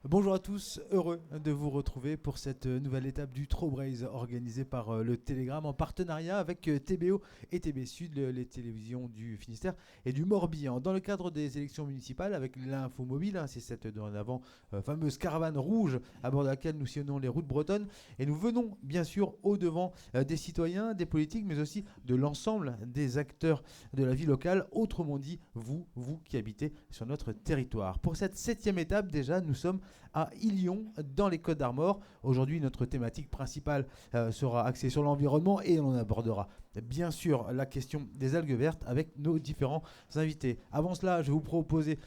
Bonjour à tous, heureux de vous retrouver pour cette nouvelle étape du Trobraise organisée par le Télégramme en partenariat avec TBO et TB Sud, les télévisions du Finistère et du Morbihan. Dans le cadre des élections municipales avec l'info mobile, c'est cette dorénavant fameuse caravane rouge à bord de laquelle nous sillonnons les routes bretonnes et nous venons bien sûr au devant des citoyens, des politiques mais aussi de l'ensemble des acteurs de la vie locale, autrement dit vous qui habitez sur notre territoire. Pour cette 7e étape déjà, nous sommes à Illion, dans les Côtes d'Armor. Aujourd'hui, notre thématique principale sera axée sur l'environnement et on abordera bien sûr la question des algues vertes avec nos différents invités. Avant cela, je vais vous proposer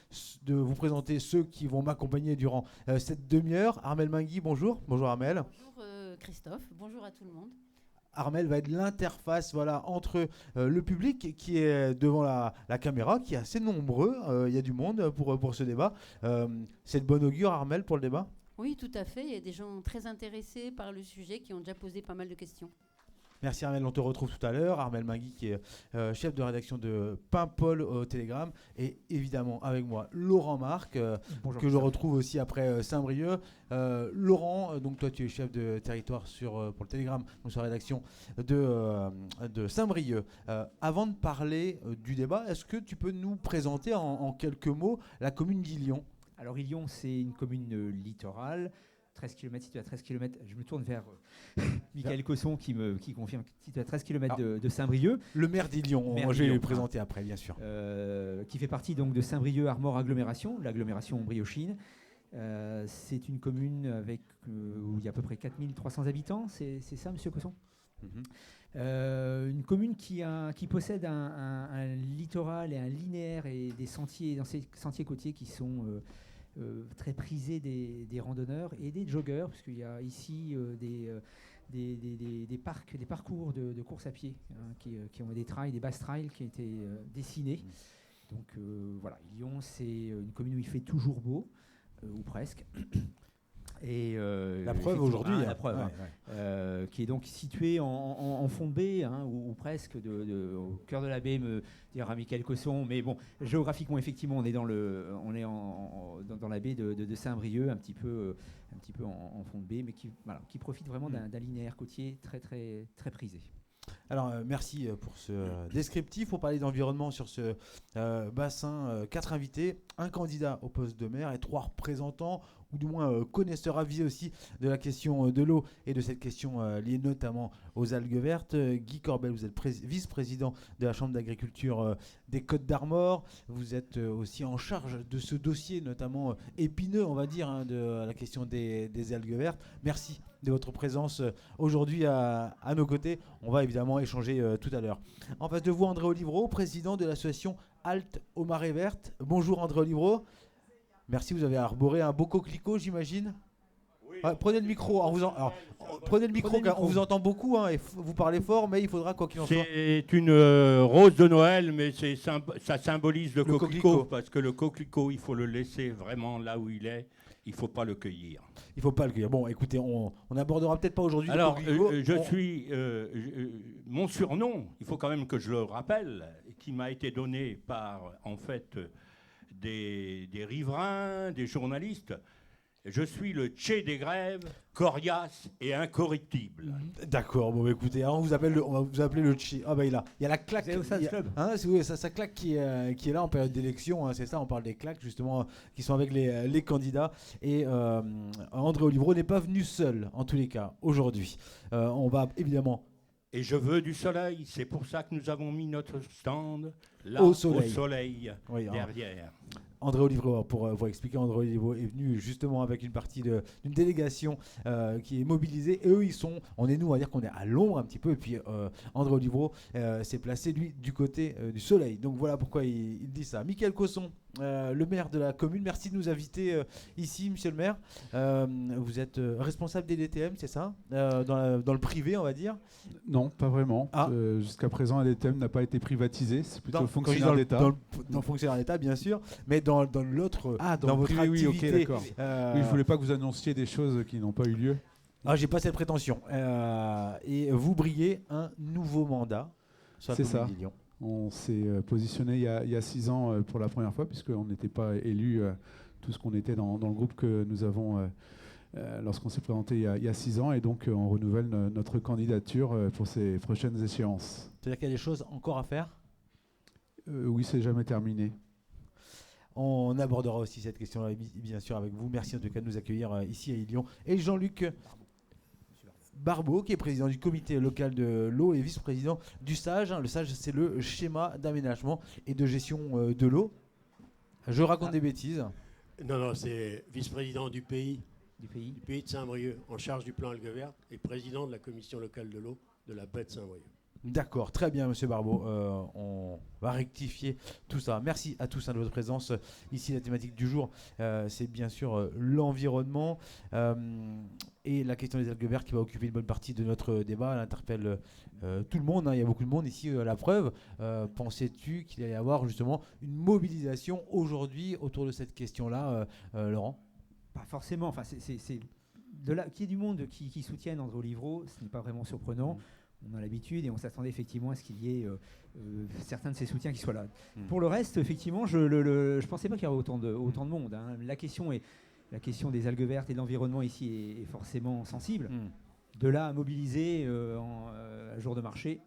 de vous présenter ceux qui vont m'accompagner durant cette demi-heure. Armel Mingui, bonjour. Bonjour Armel. Bonjour Christophe, bonjour à tout le monde. Armel va être l'interface entre le public qui est devant la caméra, qui est assez nombreux. Il y a du monde pour ce débat. C'est de bon augure, Armel, pour le débat? Oui, tout à fait. Il y a des gens très intéressés par le sujet qui ont déjà posé pas mal de questions. Merci Armel, on te retrouve tout à l'heure. Armel Mingui qui est chef de rédaction de Paimpol au Télégramme. Et évidemment avec moi Laurent Marc, que je retrouve aussi après Saint-Brieuc. Laurent, donc toi tu es chef de territoire pour le Télégramme, donc sur la rédaction de Saint-Brieuc. Avant de parler du débat, est-ce que tu peux nous présenter en quelques mots la commune d'Illion? Alors Illion, c'est une commune littorale, 13 km, située à 13 km. Je me tourne vers Michael Cosson qui confirme située à 13 km de Saint-Brieuc. Le maire d'Illion, je vais le présenter après, bien sûr. Qui fait partie donc de Saint-Brieuc Armor Agglomération, l'agglomération briochine. C'est une commune où il y a à peu près 4300 habitants, c'est ça, monsieur Cosson? Une commune qui possède un littoral et un linéaire et des sentiers, dans ces sentiers côtiers qui sont très prisés des randonneurs et des joggeurs, puisqu'il y a ici des parcours de course à pied qui ont des trails, des bass trails qui ont été dessinés. Donc voilà, Illion, c'est une commune où il fait toujours beau, ou presque. Et la preuve aujourd'hui, la preuve, qui est donc située en fond de baie, ou presque au cœur de la baie, me dira Michael Cosson. Mais bon, géographiquement, effectivement, on est dans la baie de Saint-Brieuc, un petit peu en fond de baie, mais qui profite vraiment d'un linéaire côtier très très très prisé. Alors merci pour ce descriptif. Pour parler d'environnement sur ce bassin, 4 invités, un candidat au poste de maire et 3 représentants, ou du moins connaisseurs avisés aussi de la question de l'eau et de cette question liée notamment aux algues vertes. Guy Corbel, vous êtes vice-président de la Chambre d'agriculture des Côtes d'Armor. Vous êtes aussi en charge de ce dossier, notamment épineux, on va dire, de la question des algues vertes. Merci de votre présence aujourd'hui à nos côtés. On va évidemment échanger tout à l'heure. En face de vous, André Olivreau, président de l'association Halte aux Marées Vertes. Bonjour André Olivreau. Merci, vous avez arboré un beau coquelicot, j'imagine. Oui, prenez le micro, prenez le micro, car on vous entend beaucoup, et vous parlez fort, mais il faudra quoi qu'il en soit. C'est une rose de Noël, mais ça symbolise le coquelicot, parce que le coquelicot, il faut le laisser vraiment là où il est. Il ne faut pas le cueillir. Il ne faut pas le cueillir. Bon, écoutez, on n'abordera peut-être pas aujourd'hui le coquelicot. Alors, mon surnom, il faut quand même que je le rappelle, qui m'a été donné par, en fait, des riverains, des journalistes. Je suis le Tché des grèves, coriace et incorruptible. D'accord, bon écoutez, on va vous appeler le Tché. Ah bah il y a la claque. Ça claque qui est là en période d'élection, c'est ça, on parle des claques justement qui sont avec les candidats. Et André Olivreau n'est pas venu seul en tous les cas aujourd'hui. On va évidemment... Et je veux du soleil, c'est pour ça que nous avons mis notre stand là au soleil derrière. André Olivreau, pour vous expliquer, André Olivreau est venu justement avec une partie d'une délégation qui est mobilisée. Et eux, on va dire qu'on est à l'ombre un petit peu. Et puis André Olivreau s'est placé, lui, du côté du soleil. Donc voilà pourquoi il dit ça. Michael Cosson, le maire de la commune, merci de nous inviter ici, monsieur le maire. Vous êtes responsable des DTM, c'est ça, dans le privé, on va dire? Non, pas vraiment. Jusqu'à présent, un DTM n'a pas été privatisé. C'est plutôt fonctionnaire d'État. Dans le fonctionnaire d'État, bien sûr. Mais dans l'autre, dans votre privé, activité. Oui, ok, d'accord. Oui, je ne voulais pas que vous annonciez des choses qui n'ont pas eu lieu. J'ai pas cette prétention. Et vous brillez un nouveau mandat sur la commune d'Illion. On s'est positionné il y a 6 ans pour la première fois, puisqu'on n'était pas élu tout ce qu'on était dans le groupe que nous avons lorsqu'on s'est présenté il y a 6 ans, et donc on renouvelle notre candidature pour ces prochaines échéances. C'est-à-dire qu'il y a des choses encore à faire ? Oui, c'est jamais terminé. On abordera aussi cette question-là, bien sûr, avec vous. Merci en tout cas de nous accueillir ici à Ilion. Et Jean-Luc Barbeau, qui est président du comité local de l'eau et vice-président du SAGE. Le SAGE, c'est le schéma d'aménagement et de gestion de l'eau. Je raconte des bêtises. Non, c'est vice-président du pays de Saint-Brieuc, en charge du plan Algues Vertes, et président de la commission locale de l'eau de la baie de Saint-Brieuc. D'accord, très bien, monsieur Barbeau. On va rectifier tout ça. Merci à tous de votre présence. Ici, la thématique du jour, c'est bien sûr l'environnement et la question des algues vertes qui va occuper une bonne partie de notre débat. Elle interpelle tout le monde. Il y a beaucoup de monde ici. La preuve, pensais-tu qu'il allait y avoir justement une mobilisation aujourd'hui autour de cette question-là, Laurent ? Pas forcément. Enfin, c'est de là, qu'il y ait du monde qui soutienne André Olivreau, ce n'est pas vraiment surprenant. On a l'habitude et on s'attendait effectivement à ce qu'il y ait certains de ses soutiens qui soient là. Pour le reste, effectivement, je ne pensais pas qu'il y aurait autant de monde. Hein. La question des algues vertes et de l'environnement ici est forcément sensible. De là à mobiliser un jour de marché.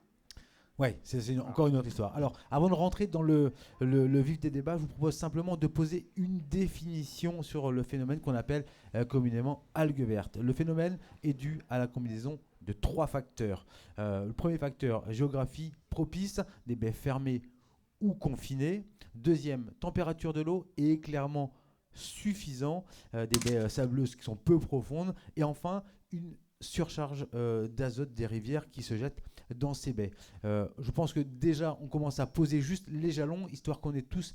Oui, c'est encore une autre histoire. Alors, avant de rentrer dans le vif des débats, je vous propose simplement de poser une définition sur le phénomène qu'on appelle communément algues vertes. Le phénomène est dû à la combinaison de 3 facteurs. Le premier facteur, géographie propice, des baies fermées ou confinées. Deuxième, température de l'eau et éclairement suffisant, des baies sableuses qui sont peu profondes. Et enfin, une surcharge d'azote des rivières qui se jettent dans ces baies. Je pense que déjà, on commence à poser juste les jalons, histoire qu'on ait tous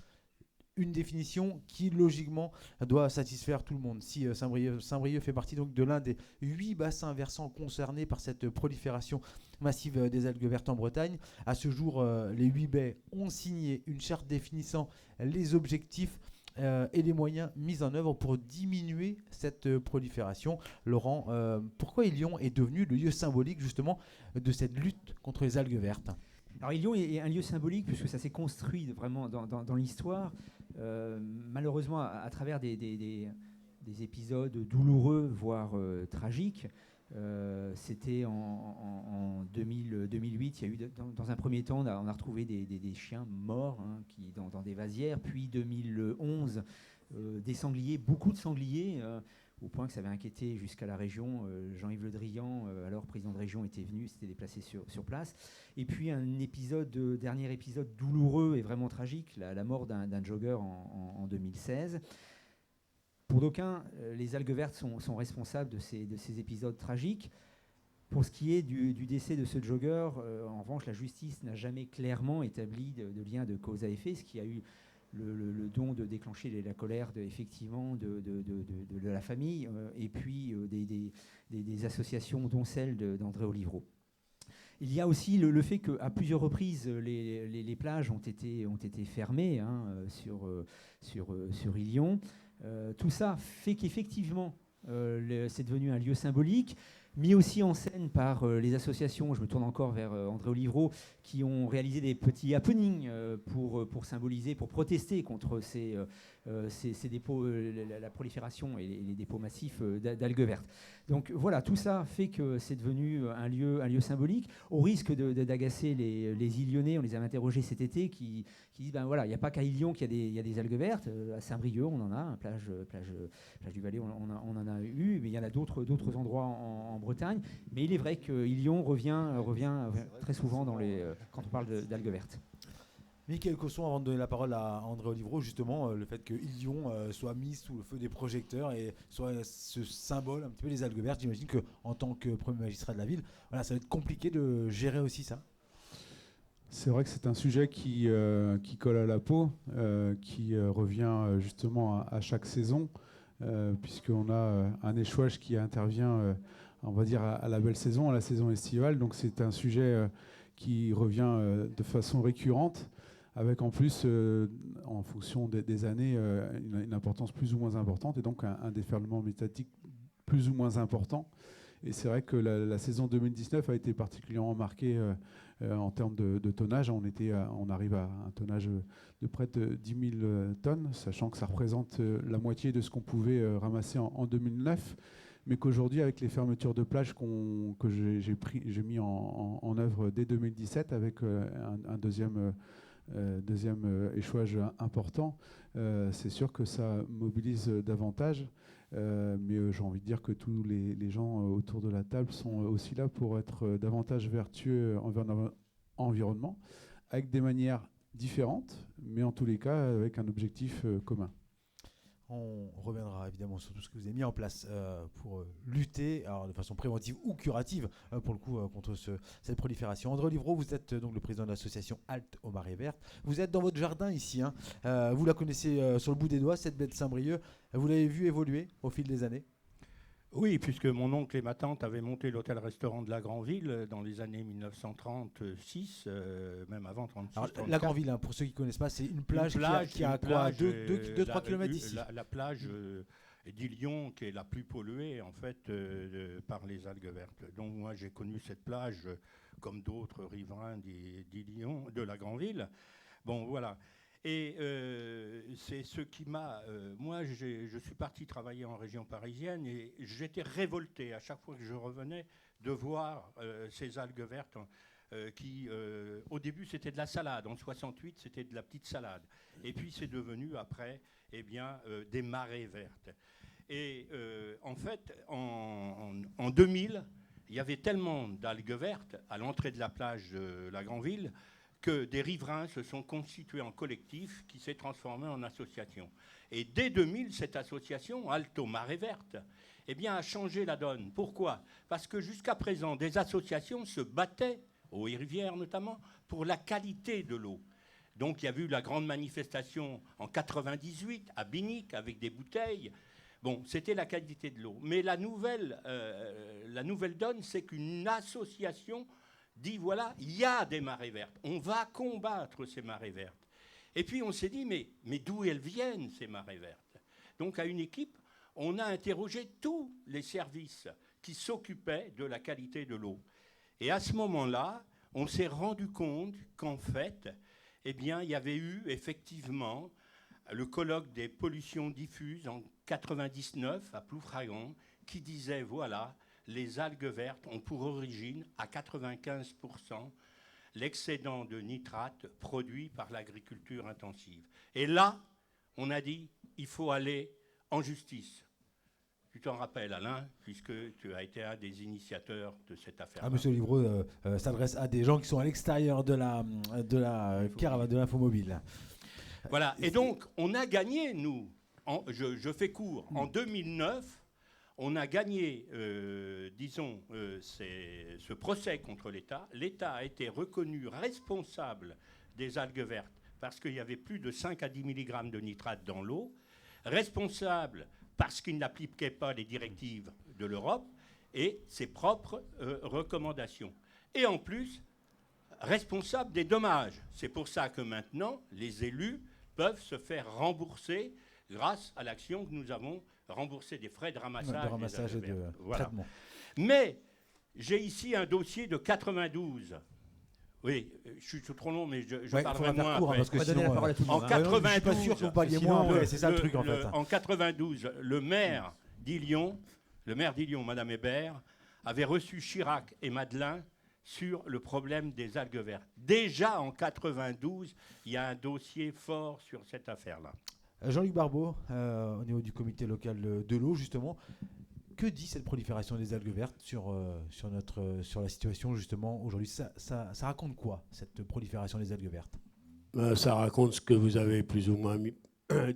une définition qui logiquement doit satisfaire tout le monde. Si Saint-Brieuc fait partie donc de l'un des 8 bassins versants concernés par cette prolifération massive des algues vertes en Bretagne, à ce jour, les 8 baies ont signé une charte définissant les objectifs et les moyens mis en œuvre pour diminuer cette prolifération. Laurent, pourquoi Ilion est devenu le lieu symbolique justement de cette lutte contre les algues vertes ? Alors Ilion est un lieu symbolique puisque ça s'est construit vraiment dans l'histoire, malheureusement à travers des épisodes douloureux, voire tragiques. C'était en 2008, il y a eu dans un premier temps, on a retrouvé des chiens morts dans des vasières, puis 2011, des sangliers, beaucoup de sangliers, au point que ça avait inquiété jusqu'à la région. Jean-Yves Le Drian, alors président de région, était venu, s'était déplacé sur place. Et puis un dernier épisode douloureux et vraiment tragique, la mort d'un jogger en 2016. Pour d'aucuns, les algues vertes sont responsables de ces épisodes tragiques. Pour ce qui est du décès de ce jogger, en revanche, la justice n'a jamais clairement établi de lien de cause à effet, ce qui a eu le don de déclencher la colère effectivement de la famille et puis des associations, dont celle d'André Olivreau. Il y a aussi le fait qu'à plusieurs reprises, les plages ont été fermées sur Ilion. Tout ça fait qu'effectivement, c'est devenu un lieu symbolique, mis aussi en scène par les associations, je me tourne encore vers André Olivreau, qui ont réalisé des petits happenings pour symboliser, pour protester contre ces dépôts, la prolifération et les dépôts massifs d'algues vertes. Donc voilà, tout ça fait que c'est devenu un lieu symbolique, au risque d'agacer les Ilionnais. On les a interrogés cet été, qui disent ben voilà, il n'y a pas qu'à Ilion qu'il y a des algues vertes. À Saint-Brieuc, on en a, plage du Valais, on en a eu, mais il y en a d'autres endroits en Bretagne. Mais il est vrai que Ilion revient très souvent quand on parle d'algues vertes. Mickaël Cosson, avant de donner la parole à André Olivreau, justement, le fait que Ilion soit mis sous le feu des projecteurs et soit ce symbole un petit peu des algues vertes, j'imagine qu'en tant que premier magistrat de la ville, voilà, ça va être compliqué de gérer aussi ça. C'est vrai que c'est un sujet qui colle à la peau, qui revient justement à chaque saison, puisqu'on a un échouage qui intervient, on va dire, à la belle saison, à la saison estivale. Donc c'est un sujet qui revient de façon récurrente, avec en plus, en fonction des années, une importance plus ou moins importante, et donc un déferlement médiatique plus ou moins important. Et c'est vrai que la saison 2019 a été particulièrement marquée en termes de tonnage. On arrive à un tonnage de près de 10 000 tonnes, sachant que ça représente la moitié de ce qu'on pouvait ramasser en 2009. Mais qu'aujourd'hui, avec les fermetures de plages que j'ai mis en œuvre dès 2017, avec un deuxième échouage important, c'est sûr que ça mobilise davantage. Mais j'ai envie de dire que tous les gens autour de la table sont aussi là pour être davantage vertueux envers l'environnement, avec des manières différentes, mais en tous les cas avec un objectif commun. On reviendra évidemment sur tout ce que vous avez mis en place pour lutter, alors de façon préventive ou curative, pour le coup, contre cette prolifération. André Olivreau, vous êtes donc le président de l'association Halte aux Marées Vertes. Vous êtes dans votre jardin ici. Vous la connaissez sur le bout des doigts, cette baie de Saint-Brieuc. Vous l'avez vue évoluer au fil des années? Oui, puisque mon oncle et ma tante avaient monté l'hôtel-restaurant de la Grandville dans les années 1936, même avant 1936. La Grandville, pour ceux qui ne connaissent pas, c'est une plage qui a quoi, 2-3 km d'ici. La plage d'Ilion, qui est la plus polluée en fait par les algues vertes. Donc moi j'ai connu cette plage comme d'autres riverains d'Ilion, de la Grandville. Bon voilà. Et c'est ce qui m'a... moi, je suis parti travailler en région parisienne et j'étais révolté à chaque fois que je revenais de voir ces algues vertes qui, au début, c'était de la salade. En 68, c'était de la petite salade. Et puis, c'est devenu, après, des marées vertes. Et en fait, en 2000, il y avait tellement d'algues vertes à l'entrée de la plage de la Grandville que des riverains se sont constitués en collectif qui s'est transformé en association. Et dès 2000, cette association, Halte aux Marées Vertes, a changé la donne. Pourquoi ? Parce que jusqu'à présent, des associations se battaient, aux rivières notamment, pour la qualité de l'eau. Donc il y a eu la grande manifestation en 98 à Binic avec des bouteilles. Bon, c'était la qualité de l'eau. Mais la nouvelle donne, c'est qu'une association dit, voilà, il y a des marées vertes. On va combattre ces marées vertes. Et puis on s'est dit, mais d'où elles viennent, ces marées vertes ? Donc à une équipe, on a interrogé tous les services qui s'occupaient de la qualité de l'eau. Et à ce moment-là, on s'est rendu compte qu'en fait, il y avait eu effectivement le colloque des pollutions diffuses en 99 à Ploufragan qui disait, voilà, les algues vertes ont pour origine à 95% l'excédent de nitrates produit par l'agriculture intensive. Et là, on a dit, il faut aller en justice. Tu t'en rappelles, Alain, puisque tu as été un des initiateurs de cette affaire. Monsieur Olivreau s'adresse à des gens qui sont à l'extérieur de la caravane de l'Infomobile. Voilà, et donc, on a gagné, nous, je fais court, en 2009, on a gagné, ce procès contre l'État. L'État a été reconnu responsable des algues vertes parce qu'il y avait plus de 5 à 10 mg de nitrate dans l'eau, responsable parce qu'il n'appliquait pas les directives de l'Europe et ses propres recommandations. Et en plus, responsable des dommages. C'est pour ça que maintenant, les élus peuvent se faire rembourser grâce à l'action que nous avons rembourser des frais de ramassage, et de traitement. Mais j'ai ici un dossier de 92. Oui, je suis trop long, mais je parlerai moins. Court, parce que sinon, la parole à tout le monde. En 92, je suis pas sûr que vous parliez moins. C'est ça le truc en fait. En 92, le maire d'Ilion, Madame Hébert, avait reçu Chirac et Madeleine sur le problème des algues vertes. Déjà en 92, il y a un dossier fort sur cette affaire-là. Jean-Luc Barbeau, au niveau du comité local de l'eau, justement, que dit cette prolifération des algues vertes sur la situation, justement, aujourd'hui ? Ça raconte quoi, cette prolifération des algues vertes ? Ça raconte ce que vous avez plus ou moins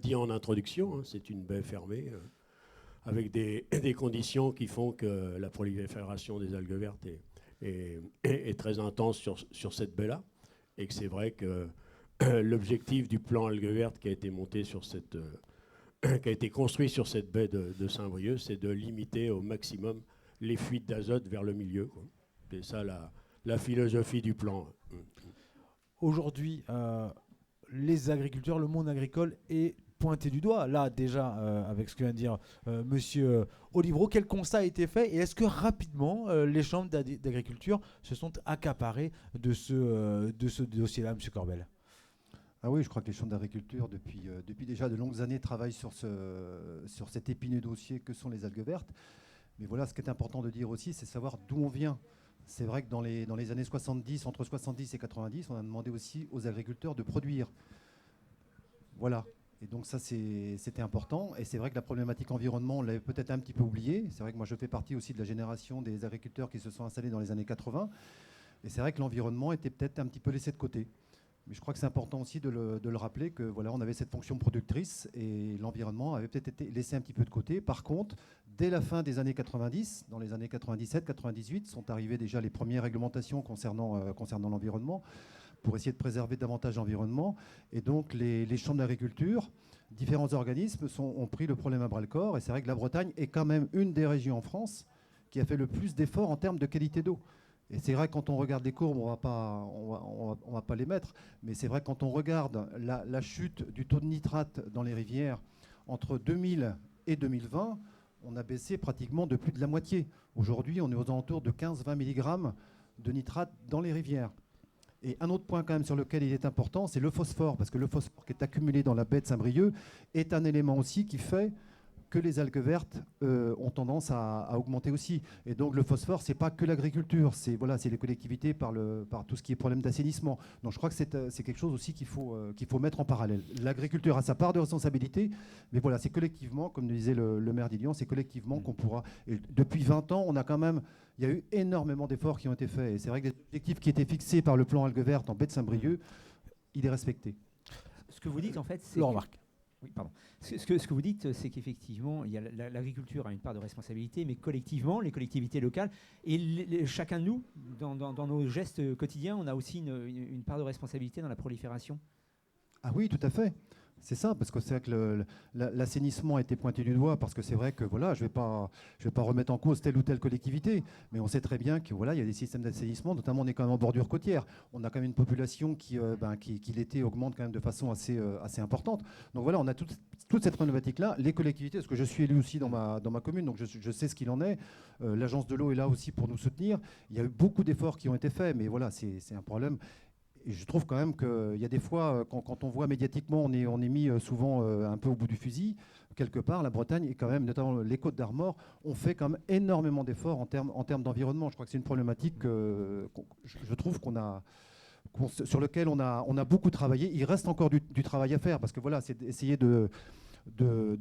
dit en introduction. C'est une baie fermée, avec des conditions qui font que la prolifération des algues vertes est très intense sur cette baie-là. Et que c'est vrai que l'objectif du plan algues vertes qui a été qui a été construit sur cette baie de Saint-Brieuc, c'est de limiter au maximum les fuites d'azote vers le milieu, quoi. C'est ça la philosophie du plan. Aujourd'hui, les agriculteurs, le monde agricole est pointé du doigt. Là, déjà, avec ce que vient de dire Monsieur Olivreau, quel constat a été fait et est-ce que rapidement, les chambres d'agriculture se sont accaparées de ce dossier-là, Monsieur Corbel? Ah oui, je crois que les chambres d'agriculture, depuis déjà de longues années, travaillent sur cet épineux dossier que sont les algues vertes. Mais voilà, ce qui est important de dire aussi, c'est savoir d'où on vient. C'est vrai que dans les années 70, entre 70 et 90, on a demandé aussi aux agriculteurs de produire. Voilà. Et donc ça, c'était important. Et c'est vrai que la problématique environnement, on l'avait peut-être un petit peu oubliée. C'est vrai que moi, je fais partie aussi de la génération des agriculteurs qui se sont installés dans les années 80. Et c'est vrai que l'environnement était peut-être un petit peu laissé de côté. Mais je crois que c'est important aussi de le rappeler que voilà, on avait cette fonction productrice et l'environnement avait peut-être été laissé un petit peu de côté. Par contre, dès la fin des années 90, dans les années 97, 98, sont arrivées déjà les premières réglementations concernant l'environnement pour essayer de préserver davantage l'environnement. Et donc les chambres d'agriculture, différents organismes ont pris le problème à bras-le-corps. Et c'est vrai que la Bretagne est quand même une des régions en France qui a fait le plus d'efforts en termes de qualité d'eau. Et c'est vrai que quand on regarde les courbes, on va pas les mettre, mais c'est vrai que quand on regarde la chute du taux de nitrate dans les rivières entre 2000 et 2020, on a baissé pratiquement de plus de la moitié. Aujourd'hui, on est aux alentours de 15-20 mg de nitrate dans les rivières. Et un autre point quand même sur lequel il est important, c'est le phosphore, parce que le phosphore qui est accumulé dans la baie de Saint-Brieuc est un élément aussi qui fait que les algues vertes ont tendance à augmenter aussi. Et donc le phosphore, c'est pas que l'agriculture, c'est les collectivités par tout ce qui est problème d'assainissement. Donc je crois que c'est quelque chose aussi qu'il faut mettre en parallèle. L'agriculture a sa part de responsabilité, mais voilà, c'est collectivement, comme nous disait le maire d'Illion, c'est collectivement qu'on pourra... Et depuis 20 ans, il y a eu énormément d'efforts qui ont été faits. Et c'est vrai que l'objectif qui était fixé par le plan algues vertes en baie de Saint-Brieuc, il est respecté. Ce que vous dites, en fait, c'est... Oui, pardon. Ce que vous dites, c'est qu'effectivement, l'agriculture a une part de responsabilité, mais collectivement, les collectivités locales et chacun de nous, dans nos gestes quotidiens, on a aussi une part de responsabilité dans la prolifération. Ah oui, tout à fait. C'est ça, parce que c'est vrai que l'assainissement a été pointé du doigt, parce que c'est vrai que voilà, je vais pas remettre en cause telle ou telle collectivité, mais on sait très bien que voilà, il y a des systèmes d'assainissement, notamment on est quand même en bordure côtière. On a quand même une population qui l'été augmente quand même de façon assez importante. Donc voilà, on a toute cette problématique-là. Les collectivités, parce que je suis élu aussi dans ma commune, donc je sais ce qu'il en est. L'agence de l'eau est là aussi pour nous soutenir. Il y a eu beaucoup d'efforts qui ont été faits, mais voilà, c'est un problème. Et je trouve quand même qu'il y a des fois, quand on voit médiatiquement, on est mis souvent un peu au bout du fusil. Quelque part, la Bretagne et quand même, notamment les Côtes d'Armor, ont fait quand même énormément d'efforts en termes d'environnement. Je crois que c'est une problématique je trouve sur lequel on a beaucoup travaillé. Il reste encore du travail à faire parce que voilà, c'est d'essayer de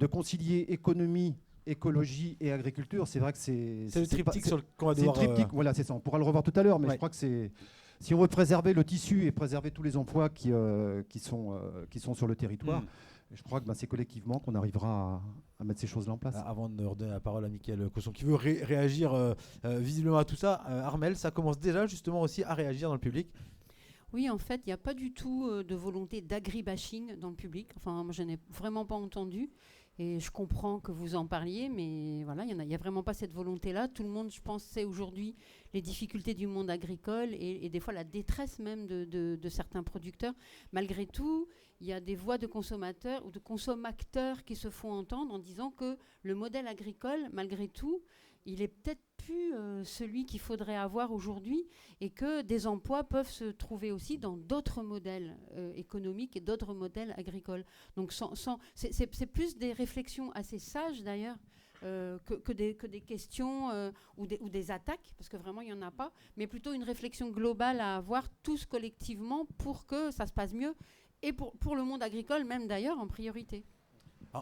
concilier économie, écologie et agriculture. C'est vrai que c'est le triptyque sur le qu'on va devoir... Voilà, c'est ça. On pourra le revoir tout à l'heure, mais ouais. Je crois que c'est... Si on veut préserver le tissu et préserver tous les emplois qui sont sur le territoire, je crois que c'est collectivement qu'on arrivera à mettre ces choses-là en place. Avant de redonner la parole à Mickaël Cosson, qui veut réagir visiblement à tout ça, Armelle, ça commence déjà justement aussi à réagir dans le public. Oui, en fait, il n'y a pas du tout de volonté d'agribashing dans le public. Enfin, moi, je n'ai vraiment pas entendu. Et je comprends que vous en parliez, mais voilà, il n'y a vraiment pas cette volonté-là. Tout le monde, je pense, sait aujourd'hui les difficultés du monde agricole et des fois la détresse même de certains producteurs. Malgré tout, il y a des voix de consommateurs ou de consommateurs qui se font entendre en disant que le modèle agricole, malgré tout, il est peut-être plus celui qu'il faudrait avoir aujourd'hui et que des emplois peuvent se trouver aussi dans d'autres modèles économiques et d'autres modèles agricoles. Donc c'est plus des réflexions assez sages d'ailleurs que des questions ou des attaques, parce que vraiment il n'y en a pas, mais plutôt une réflexion globale à avoir tous collectivement pour que ça se passe mieux et pour le monde agricole même d'ailleurs en priorité.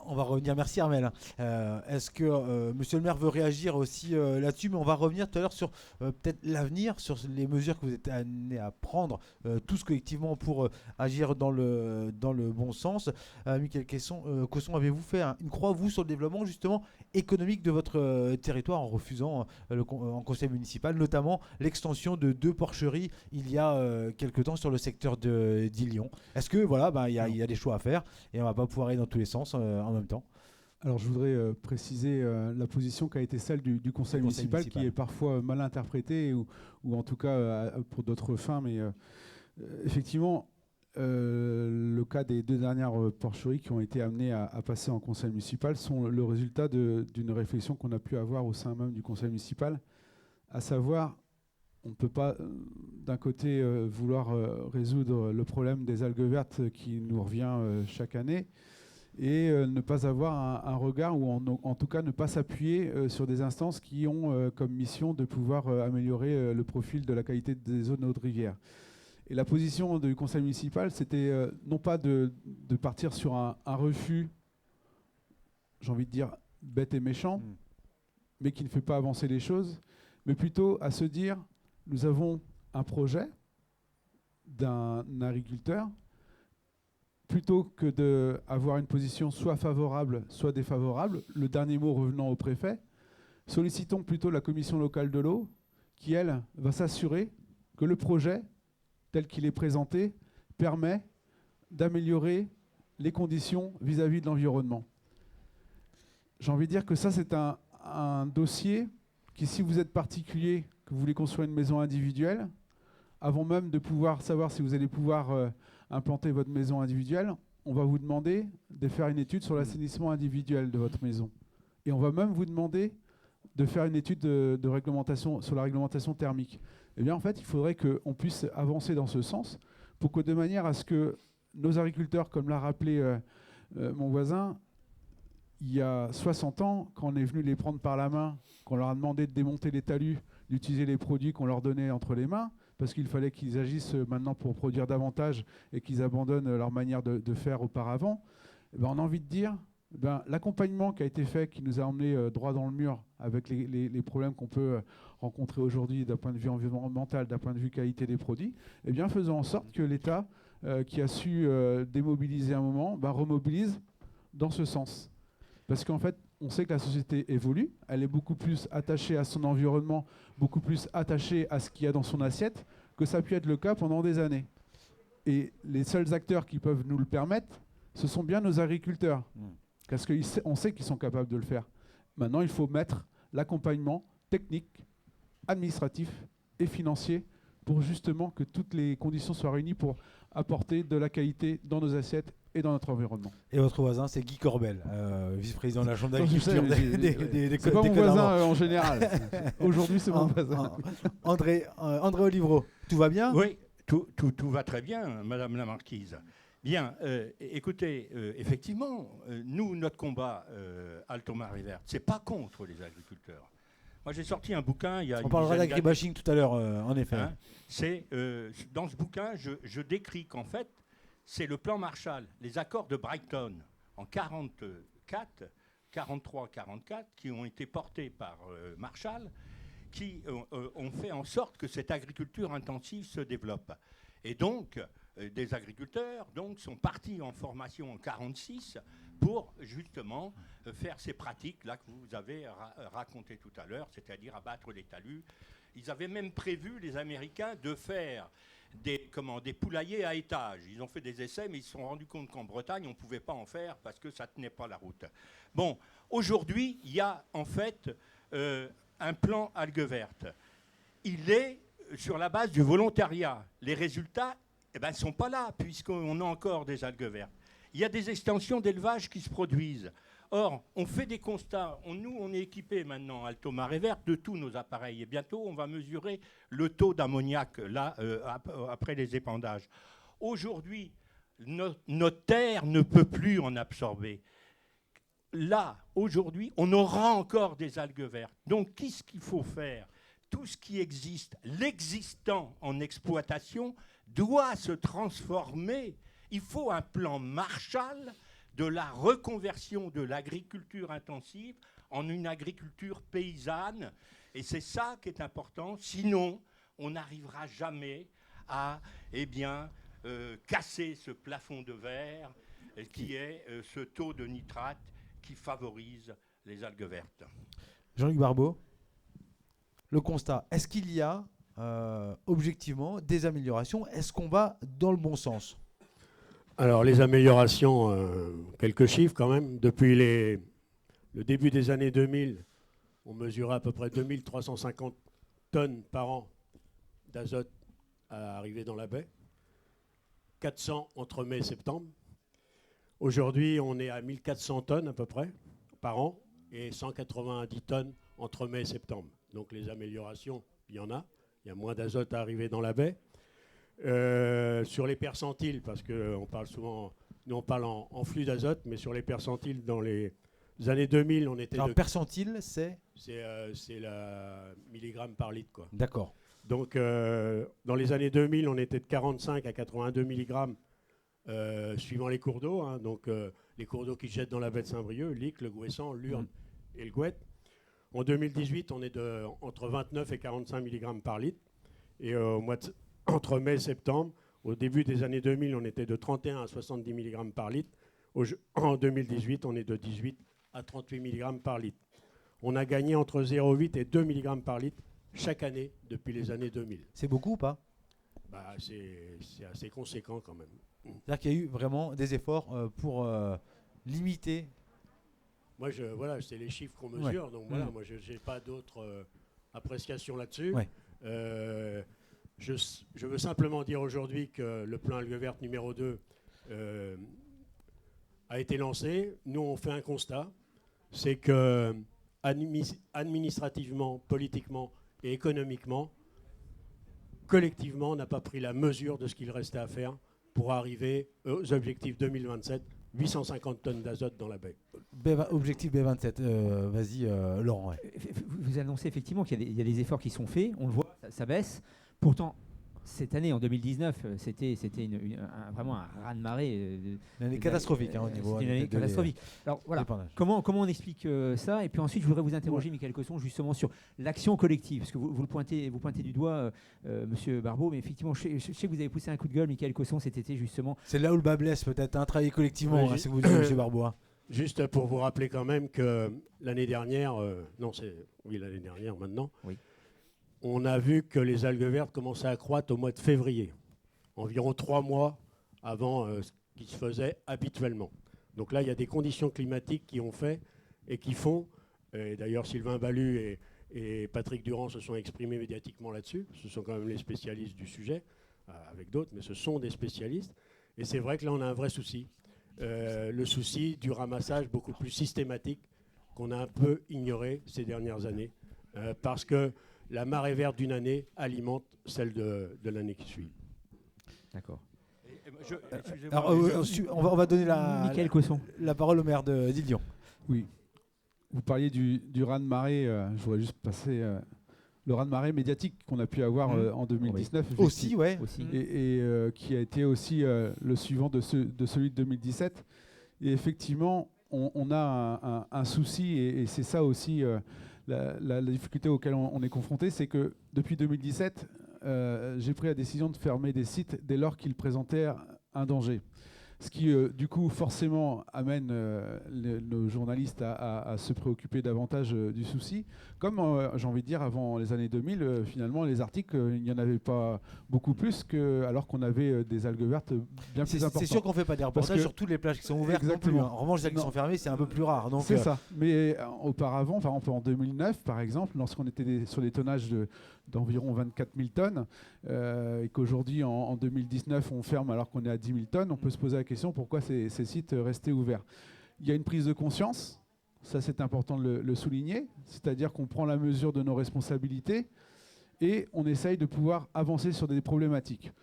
On va revenir, merci Armelle. Est-ce que Monsieur le maire veut réagir aussi là-dessus, mais on va revenir tout à l'heure sur peut-être l'avenir, sur les mesures que vous êtes amenés à prendre tous collectivement pour agir dans le bon sens. Mickaël Cosson, avez-vous fait une croix, vous, sur le développement justement économique de votre territoire en refusant en conseil municipal, notamment l'extension de 2 porcheries il y a quelque temps sur le secteur d'Illion. Est-ce que voilà, il y a des choix à faire et on ne va pas pouvoir aller dans tous les sens en même temps? Alors je voudrais préciser la position qui a été celle du conseil municipal, qui est parfois mal interprétée ou en tout cas pour d'autres fins, mais effectivement le cas des 2 dernières porcheries qui ont été amenées à passer en conseil municipal sont le résultat d'une réflexion qu'on a pu avoir au sein même du conseil municipal, à savoir, on ne peut pas d'un côté vouloir résoudre le problème des algues vertes qui nous revient chaque année et ne pas avoir un regard ou en tout cas ne pas s'appuyer sur des instances qui ont comme mission de pouvoir améliorer le profil de la qualité des eaux de notre rivière. Et la position du conseil municipal, c'était non pas de partir sur un refus, j'ai envie de dire, bête et méchant, mais qui ne fait pas avancer les choses, mais plutôt à se dire, nous avons un projet d'un agriculteur, plutôt que d'avoir une position soit favorable, soit défavorable, le dernier mot revenant au préfet, sollicitons plutôt la commission locale de l'eau, qui, elle, va s'assurer que le projet tel qu'il est présenté, permet d'améliorer les conditions vis-à-vis de l'environnement. J'ai envie de dire que ça, c'est un dossier qui, si vous êtes particulier, que vous voulez construire une maison individuelle, avant même de pouvoir savoir si vous allez pouvoir implanter votre maison individuelle, on va vous demander de faire une étude sur l'assainissement individuel de votre maison. Et on va même vous demander de faire une étude de réglementation, sur la réglementation thermique. Eh bien, en fait, il faudrait qu'on puisse avancer dans ce sens pour que de manière à ce que nos agriculteurs, comme l'a rappelé mon voisin, il y a 60 ans, quand on est venu les prendre par la main, qu'on leur a demandé de démonter les talus, d'utiliser les produits qu'on leur donnait entre les mains, parce qu'il fallait qu'ils agissent maintenant pour produire davantage et qu'ils abandonnent leur manière de faire auparavant, eh bien, on a envie de dire, l'accompagnement qui a été fait, qui nous a emmenés droit dans le mur avec les problèmes qu'on peut rencontrer aujourd'hui d'un point de vue environnemental, d'un point de vue qualité des produits, eh bien, faisons en sorte que l'État, qui a su démobiliser un moment, remobilise dans ce sens. Parce qu'en fait, on sait que la société évolue, elle est beaucoup plus attachée à son environnement, beaucoup plus attachée à ce qu'il y a dans son assiette, que ça a pu être le cas pendant des années. Et les seuls acteurs qui peuvent nous le permettre, ce sont bien nos agriculteurs. Parce qu'on sait qu'ils sont capables de le faire. Maintenant, il faut mettre l'accompagnement technique, administratif et financier pour justement que toutes les conditions soient réunies pour apporter de la qualité dans nos assiettes et dans notre environnement. Et votre voisin, c'est Guy Corbel, vice-président de la Chambre d'agriculture des c'est pas mon voisin en général. Aujourd'hui, c'est mon voisin. André Olivreau, tout va bien? Oui, tout va très bien, Madame la Marquise. Bien, écoutez, effectivement, nous, notre combat Alto-Marie Verte, c'est pas contre les agriculteurs. Moi, j'ai sorti un bouquin il y a... On parlera d'agribashing tout à l'heure, en effet. Hein, dans ce bouquin, je décris qu'en fait, c'est le plan Marshall, les accords de Brighton en 43-44, qui ont été portés par Marshall, qui ont fait en sorte que cette agriculture intensive se développe. Et donc, des agriculteurs sont partis en formation en 1946 pour justement faire ces pratiques-là que vous avez racontées tout à l'heure, c'est-à-dire abattre les talus. Ils avaient même prévu, les Américains, de faire des poulaillers à étages. Ils ont fait des essais, mais ils se sont rendus compte qu'en Bretagne, on ne pouvait pas en faire parce que ça ne tenait pas la route. Bon, aujourd'hui, il y a en fait un plan algues vertes. Il est sur la base du volontariat. Les résultats ne sont pas là, puisqu'on a encore des algues vertes. Il y a des extensions d'élevage qui se produisent. Or, on fait des constats. Nous, on est équipés maintenant, Alto-Marie Verte, de tous nos appareils. Et bientôt, on va mesurer le taux d'ammoniac là, après les épandages. Aujourd'hui, notre terre ne peut plus en absorber. Là, aujourd'hui, on aura encore des algues vertes. Donc, qu'est-ce qu'il faut faire? Tout ce qui existe, l'existant en exploitation, doit se transformer. Il faut un plan Marshall de la reconversion de l'agriculture intensive en une agriculture paysanne. Et c'est ça qui est important. Sinon, on n'arrivera jamais à casser ce plafond de verre qui est ce taux de nitrate qui favorise les algues vertes. Jean-Luc Barbeau, le constat, est-ce qu'il y a objectivement des améliorations? Est-ce qu'on va dans le bon sens? Alors les améliorations, quelques chiffres quand même. Depuis le début des années 2000, on mesurait à peu près 2350 tonnes par an d'azote à arriver dans la baie. 400 entre mai et septembre. Aujourd'hui, on est à 1400 tonnes à peu près par an et 190 tonnes entre mai et septembre. Donc les améliorations, il y en a. Il y a moins d'azote à arriver dans la baie. Sur les percentiles, parce qu'on parle souvent, nous on parle en flux d'azote, mais sur les percentiles, dans les années 2000, on était... Alors, percentile, c'est C'est la milligramme par litre, quoi. D'accord. Donc, dans les années 2000, on était de 45 à 82 mg suivant les cours d'eau. Hein. Donc, les cours d'eau qui se jettent dans la baie de Saint-Brieuc, l'Ic, le Gouessant, l'Urne et le Gouette. En 2018, on est entre 29 et 45 mg par litre. Et entre mai et septembre, au début des années 2000, on était de 31 à 70 mg par litre. En 2018, on est de 18 à 38 mg par litre. On a gagné entre 0,8 et 2 mg par litre chaque année depuis les années 2000. C'est beaucoup ou pas? Bah, c'est assez conséquent quand même. C'est-à-dire qu'il y a eu vraiment des efforts pour limiter. Moi, voilà, c'est les chiffres qu'on mesure, donc voilà, moi, je n'ai pas d'autres appréciations là-dessus. Ouais. Je veux simplement dire aujourd'hui que le plan Algues Vertes numéro 2 a été lancé. Nous, on fait un constat, c'est que administrativement, politiquement et économiquement, collectivement, on n'a pas pris la mesure de ce qu'il restait à faire pour arriver aux objectifs 2027, 850 tonnes d'azote dans la baie. Objectif B27, vas-y Laurent. Ouais. Vous annoncez effectivement qu'il y a des efforts qui sont faits, on le voit, ça baisse. Pourtant, cette année, en 2019, c'était vraiment un raz-de-marée. Une année catastrophique au niveau. C'était une année catastrophique. Alors voilà, comment on explique ça? Et puis ensuite, je voudrais vous interroger, Michael Cosson, justement sur l'action collective, parce que vous pointez du doigt, Monsieur Barbeau, mais effectivement, je sais que vous avez poussé un coup de gueule, Michael Cosson, cet été justement. C'est là où le bas blesse peut-être, travailler collectivement, c'est ce que vous dites, Monsieur Barbeau. Juste pour vous rappeler quand même que l'année dernière, l'année dernière maintenant. Oui. On a vu que les algues vertes commençaient à croître au mois de février, environ 3 mois avant ce qui se faisait habituellement. Donc là, il y a des conditions climatiques qui ont fait et qui font, et d'ailleurs Sylvain Ballu et Patrick Durand se sont exprimés médiatiquement là-dessus, ce sont quand même les spécialistes du sujet, avec d'autres, mais ce sont des spécialistes. Et c'est vrai que là, on a un vrai souci, le souci du ramassage beaucoup plus systématique qu'on a un peu ignoré ces dernières années, parce que la marée verte d'une année alimente celle de l'année qui suit. D'accord. On va donner la parole au maire d'Île-Dion. Oui. Vous parliez du raz-de-marée. Je voudrais juste passer le raz-de-marée médiatique qu'on a pu avoir en 2019. Oui. Aussi, ouais. Et qui a été aussi le suivant de celui de 2017. Et effectivement, on a un souci, et c'est ça aussi la difficulté auquel on est confronté, c'est que depuis 2017, j'ai pris la décision de fermer des sites dès lors qu'ils présentaient un danger. Ce qui, du coup, forcément amène nos journalistes à se préoccuper davantage du souci. Comme, j'ai envie de dire, avant les années 2000, finalement, les articles, il n'y en avait pas beaucoup plus, alors qu'on avait des algues vertes bien plus importantes. C'est sûr qu'on ne fait pas des reportages sur toutes les plages qui sont ouvertes. Exactement. Non plus, hein. En revanche, celles qui sont fermées, c'est un peu plus rare. C'est ça. Mais auparavant, en 2009, par exemple, lorsqu'on était sur des tonnages d'environ 24 000 tonnes, et qu'aujourd'hui, en 2019, on ferme alors qu'on est à 10 000 tonnes, on peut se poser la question pourquoi ces sites restaient ouverts. Il y a une prise de conscience, ça c'est important de le souligner, c'est-à-dire qu'on prend la mesure de nos responsabilités et on essaye de pouvoir avancer sur des problématiques.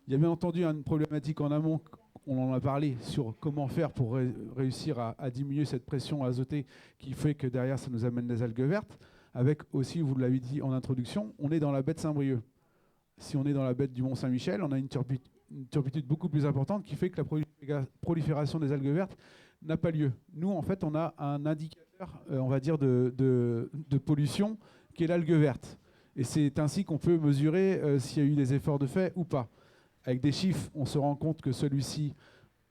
Il y a bien entendu une problématique en amont, on en a parlé, sur comment faire pour réussir à diminuer cette pression azotée qui fait que derrière ça nous amène des algues vertes, avec aussi, vous l'avez dit en introduction, on est dans la baie de Saint-Brieuc. Si on est dans la baie du Mont-Saint-Michel, on a une turbidité beaucoup plus importante qui fait que la prolifération des algues vertes n'a pas lieu. Nous, en fait, on a un indicateur, on va dire, de pollution qui est l'algue verte. Et c'est ainsi qu'on peut mesurer s'il y a eu des efforts de fait ou pas. Avec des chiffres, on se rend compte que celui-ci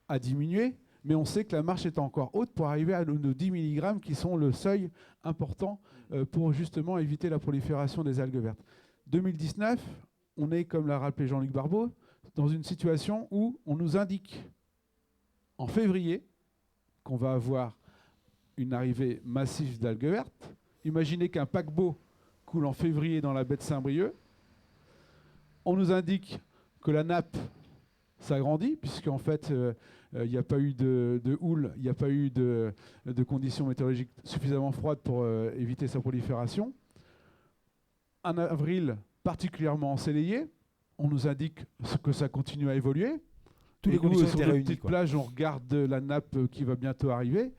a diminué, mais on sait que la marche est encore haute pour arriver à nos 10 mg qui sont le seuil important pour justement éviter la prolifération des algues vertes. 2019, on est, comme l'a rappelé Jean-Luc Barbeau, dans une situation où on nous indique en février qu'on va avoir une arrivée massive d'algues vertes. Imaginez qu'un paquebot coule en février dans la baie de Saint-Brieuc. On nous indique que la nappe s'agrandit, puisqu'en fait, il n'y a pas eu de houle, il n'y a pas eu de conditions météorologiques suffisamment froides pour éviter sa prolifération. Un avril particulièrement ensoleillé, on nous indique que ça continue à évoluer. Toutes les Et nous, conditions sur étaient nos réunies, petites quoi. plages, on regarde la nappe qui va bientôt arriver.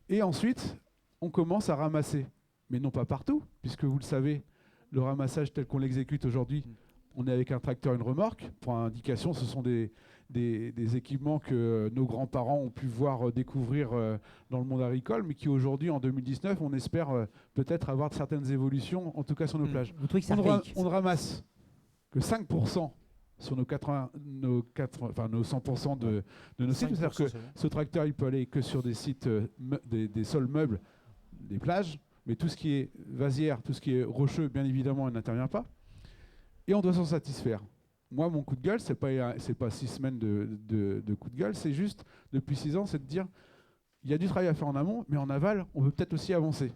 Et ensuite, on commence à ramasser. Mais non pas partout, puisque vous le savez, le ramassage tel qu'on l'exécute aujourd'hui, on est avec un tracteur et une remorque. Pour indication, ce sont des équipements que nos grands-parents ont pu voir découvrir dans le monde agricole, mais qui aujourd'hui, en 2019, on espère peut-être avoir certaines évolutions, en tout cas sur nos plages. Vous trouvez que c'est On archaïque ne ramasse que 5% sur nos 100% de nos sites. C'est-à-dire que ce tracteur, il peut aller que sur des sites, des sols meubles, des plages, mais tout ce qui est vasière, tout ce qui est rocheux, bien évidemment, il n'intervient pas. Et on doit s'en satisfaire. Moi, mon coup de gueule, c'est pas 6 semaines de coup de gueule, c'est juste, depuis 6 ans, c'est de dire, il y a du travail à faire en amont, mais en aval, on peut peut-être aussi avancer.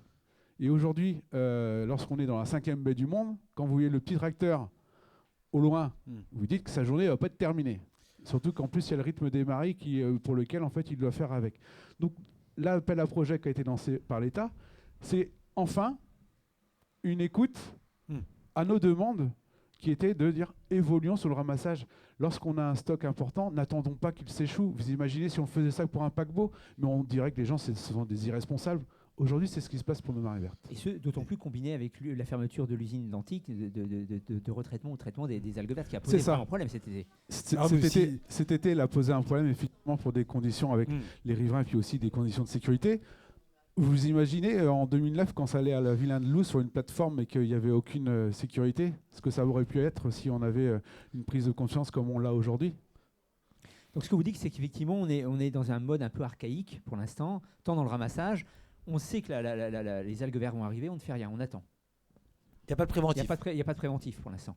Et aujourd'hui, lorsqu'on est dans la 5e baie du monde, quand vous voyez le petit tracteur au loin, vous dites que sa journée ne va pas être terminée. Surtout qu'en plus, il y a le rythme des marées pour lequel, en fait, il doit faire avec. Donc, l'appel à projet qui a été lancé par l'État, c'est enfin une écoute à nos demandes qui était de dire évoluons sur le ramassage. Lorsqu'on a un stock important, n'attendons pas qu'il s'échoue. Vous imaginez si on faisait ça pour un paquebot, mais on dirait que les gens, ce sont des irresponsables. Aujourd'hui, c'est ce qui se passe pour nos marées vertes. Et ce, d'autant plus combiné avec la fermeture de l'usine d'Antique de retraitement ou traitement des algues vertes qui a posé vraiment problème cet été. Cet été, il a posé un problème effectivement pour des conditions avec les riverains et puis aussi des conditions de sécurité. Vous imaginez en 2009 quand ça allait à la Vilain de Loup sur une plateforme et qu'il n'y avait aucune sécurité, ce que ça aurait pu être si on avait une prise de conscience comme on l'a aujourd'hui. Donc ce que vous dites, c'est qu'effectivement on est dans un mode un peu archaïque pour l'instant, tant dans le ramassage. On sait que les algues vertes vont arriver, on ne fait rien, on attend. Il n'y a pas de préventif. Il n'y a pas de préventif pour l'instant.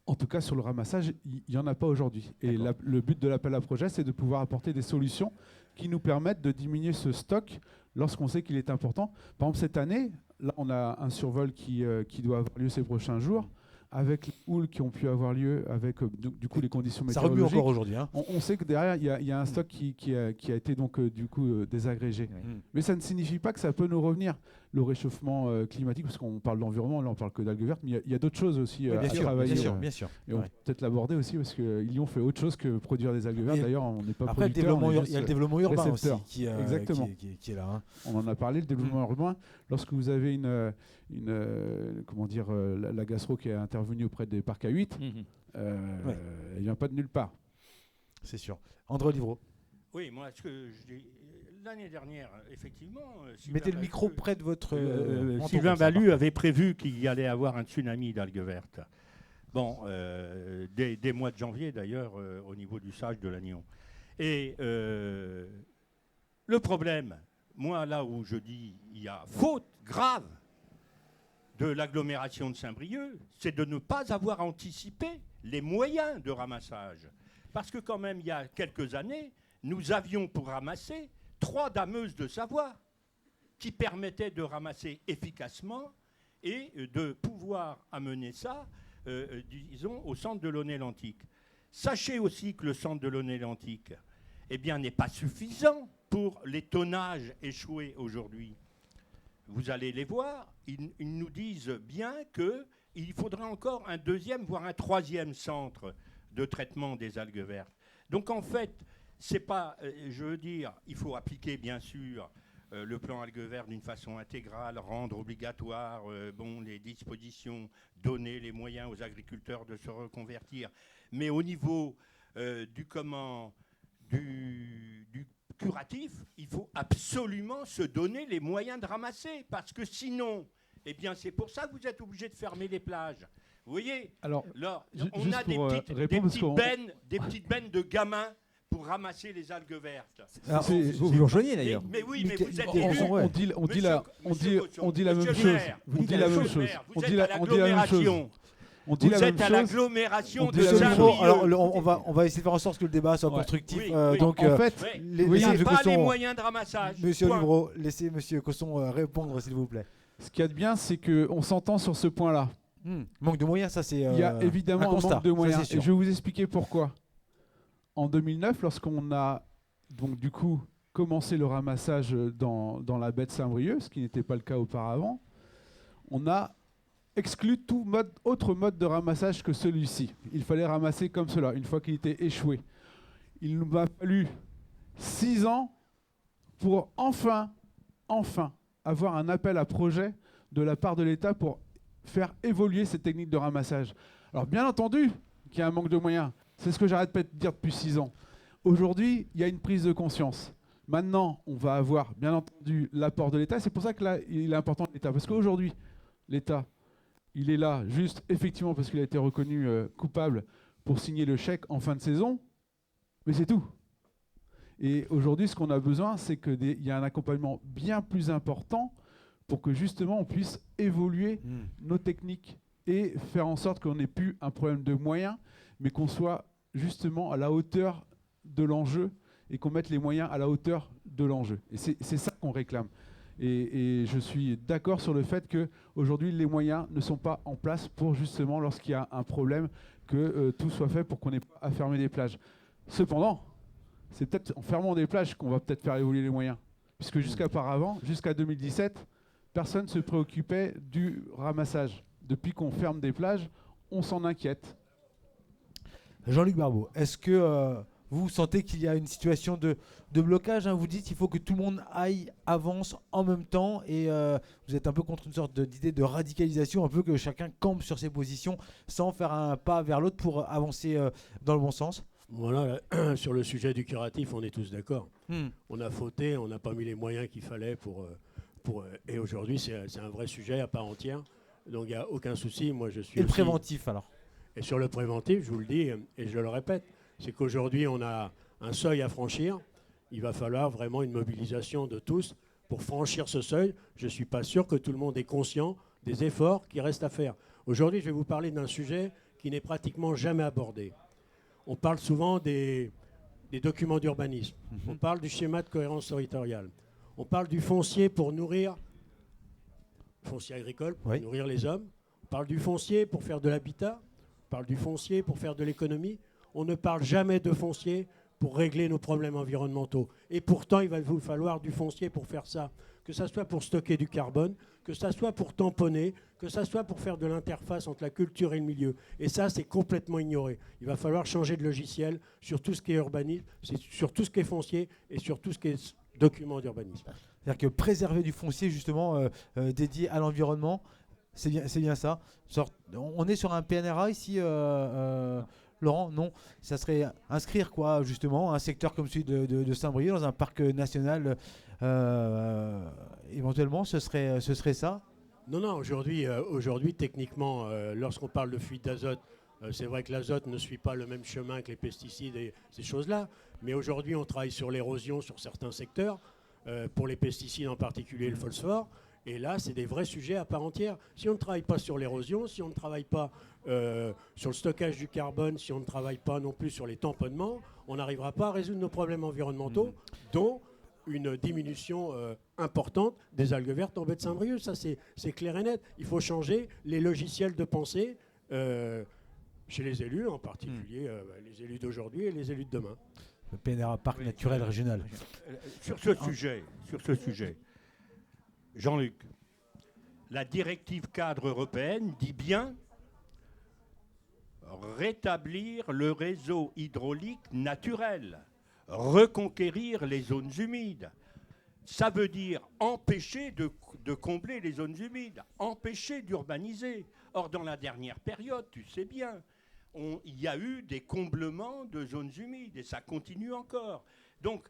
En tout cas, sur le ramassage, il n'y en a pas aujourd'hui. Et le but de l'appel à projet, c'est de pouvoir apporter des solutions qui nous permettent de diminuer ce stock lorsqu'on sait qu'il est important. Par exemple, cette année, là, on a un survol qui doit avoir lieu ces prochains jours, avec les houles qui ont pu avoir lieu, avec du coup les conditions météorologiques. Ça remue encore aujourd'hui. Hein. On sait que derrière, il y a un stock qui a été donc du coup désagrégé. Mais ça ne signifie pas que ça peut nous revenir. Le réchauffement climatique, parce qu'on parle d'environnement, là on parle que d'algues vertes, mais il y a d'autres choses aussi à travailler. Bien sûr. Et on peut peut-être l'aborder aussi, parce qu'ils y ont fait autre chose que produire des algues vertes. D'ailleurs, on n'est pas après, producteur. Il y a le développement urbain aussi qui est là. Hein. On en a parlé, le développement urbain. Lorsque vous avez la gastro qui est intervenue auprès des parcs à 8, elle ne vient pas de nulle part. C'est sûr. André Livreau. Oui, moi, ce que je dis, l'année dernière, effectivement... Mettez le micro près de votre... Sylvain Ballu avait prévu qu'il y allait avoir un tsunami d'algues vertes. Bon, dès mois de janvier, d'ailleurs, au niveau du sage de l'Agnon. Et le problème, moi, là où je dis il y a faute grave de l'agglomération de Saint-Brieuc, c'est de ne pas avoir anticipé les moyens de ramassage. Parce que quand même, il y a quelques années, nous avions pour ramasser 3 dameuses de Savoie qui permettaient de ramasser efficacement et de pouvoir amener ça, disons, au centre de l'Aunay-Lantique. Sachez aussi que le centre de l'Aunay-Lantique n'est pas suffisant pour les tonnages échoués aujourd'hui. Vous allez les voir, ils nous disent bien qu'il faudrait encore un 2e, voire un 3e centre de traitement des algues vertes. Donc en fait, c'est pas, je veux dire, il faut appliquer bien sûr le plan algues vertes d'une façon intégrale, rendre obligatoire les dispositions, donner les moyens aux agriculteurs de se reconvertir. Mais au niveau du curatif, il faut absolument se donner les moyens de ramasser, parce que sinon, c'est pour ça que vous êtes obligé de fermer les plages. Vous voyez, alors, on a des petites bennes de gamins pour ramasser les algues vertes. Vous le rejoignez d'ailleurs. Mais oui, mais vous êtes on dit la même chose. On dit la même chose. Vous êtes à l'agglomération. Vous êtes à l'agglomération de Saint-Brieuc. Alors, on va essayer de faire en sorte que le débat soit constructif. Donc, en fait, il n'y a pas les moyens de ramassage. Monsieur Livreau, laissez Monsieur Cosson répondre, s'il vous plaît. Ce qu'il y a de bien, c'est qu'on s'entend sur ce point-là. Manque de moyens, ça c'est il y a évidemment un manque de moyens. Et je vais vous expliquer pourquoi. en 2009, lorsqu'on a donc du coup commencé le ramassage dans la baie de Saint-Brieuc, ce qui n'était pas le cas auparavant, on a exclu tout autre mode de ramassage que celui-ci. Il fallait ramasser comme cela, une fois qu'il était échoué. Il nous a fallu 6 ans pour enfin avoir un appel à projet de la part de l'État pour faire évoluer cette technique de ramassage. Alors bien entendu qu'il y a un manque de moyens. C'est ce que j'arrête pas de dire depuis 6 ans. Aujourd'hui, il y a une prise de conscience. Maintenant, on va avoir bien entendu l'apport de l'État. C'est pour ça que là, il est important l'État. Parce qu'aujourd'hui, l'État, il est là juste effectivement parce qu'il a été reconnu coupable pour signer le chèque en fin de saison. Mais c'est tout. Et aujourd'hui, ce qu'on a besoin, c'est qu'il y ait un accompagnement bien plus important pour que justement on puisse évoluer nos techniques et faire en sorte qu'on n'ait plus un problème de moyens, mais qu'on soit justement à la hauteur de l'enjeu et qu'on mette les moyens à la hauteur de l'enjeu. Et c'est ça qu'on réclame. Et je suis d'accord sur le fait qu'aujourd'hui, les moyens ne sont pas en place pour justement, lorsqu'il y a un problème, que tout soit fait pour qu'on n'ait pas à fermer des plages. Cependant, c'est peut-être en fermant des plages qu'on va peut-être faire évoluer les moyens. Puisque jusqu'à 2017, personne ne se préoccupait du ramassage. Depuis qu'on ferme des plages, on s'en inquiète. Jean-Luc Barbeau, est-ce que vous sentez qu'il y a une situation de blocage, hein? Vous dites qu'il faut que tout le monde avance en même temps et vous êtes un peu contre une sorte d'idée de radicalisation, un peu que chacun campe sur ses positions sans faire un pas vers l'autre pour avancer dans le bon sens. Voilà, sur le sujet du curatif, on est tous d'accord. On a fauté, on n'a pas mis les moyens qu'il fallait et aujourd'hui, c'est un vrai sujet à part entière. Donc il n'y a aucun souci. Moi, je suis et le préventif alors. Et sur le préventif, je vous le dis et je le répète, c'est qu'aujourd'hui, on a un seuil à franchir. Il va falloir vraiment une mobilisation de tous pour franchir ce seuil. Je ne suis pas sûr que tout le monde est conscient des efforts qui restent à faire. Aujourd'hui, je vais vous parler d'un sujet qui n'est pratiquement jamais abordé. On parle souvent des documents d'urbanisme. On parle du schéma de cohérence territoriale. On parle du foncier pour nourrir, foncier agricole pour nourrir les hommes. On parle du foncier pour faire de l'habitat. On parle du foncier pour faire de l'économie. On ne parle jamais de foncier pour régler nos problèmes environnementaux. Et pourtant, il va vous falloir du foncier pour faire ça. Que ça soit pour stocker du carbone, que ça soit pour tamponner, que ça soit pour faire de l'interface entre la culture et le milieu. Et ça, c'est complètement ignoré. Il va falloir changer de logiciel sur tout ce qui est urbanisme, sur tout ce qui est foncier et sur tout ce qui est document d'urbanisme. C'est-à-dire que préserver du foncier, justement, dédié à l'environnement, c'est bien ça. On est sur un PNRA ici, Laurent, non, ça serait inscrire quoi, justement, un secteur comme celui de Saint-Brieuc dans un parc national, éventuellement, ce serait ça? Non, aujourd'hui, techniquement, lorsqu'on parle de fuite d'azote, c'est vrai que l'azote ne suit pas le même chemin que les pesticides et ces choses-là, mais aujourd'hui, on travaille sur l'érosion sur certains secteurs, pour les pesticides en particulier le phosphore. Et là, c'est des vrais sujets à part entière. Si on ne travaille pas sur l'érosion, si on ne travaille pas sur le stockage du carbone, si on ne travaille pas non plus sur les tamponnements, on n'arrivera pas à résoudre nos problèmes environnementaux, dont une diminution importante des algues vertes en baie de Saint-Brieuc. Ça, c'est clair et net. Il faut changer les logiciels de pensée chez les élus, en particulier les élus d'aujourd'hui et les élus de demain. Le PNRA, parc naturel régional. Sur ce sujet, Jean-Luc, la directive cadre européenne dit bien rétablir le réseau hydraulique naturel, reconquérir les zones humides. Ça veut dire empêcher de combler les zones humides, empêcher d'urbaniser. Or, dans la dernière période, tu sais bien, il y a eu des comblements de zones humides et ça continue encore. Donc,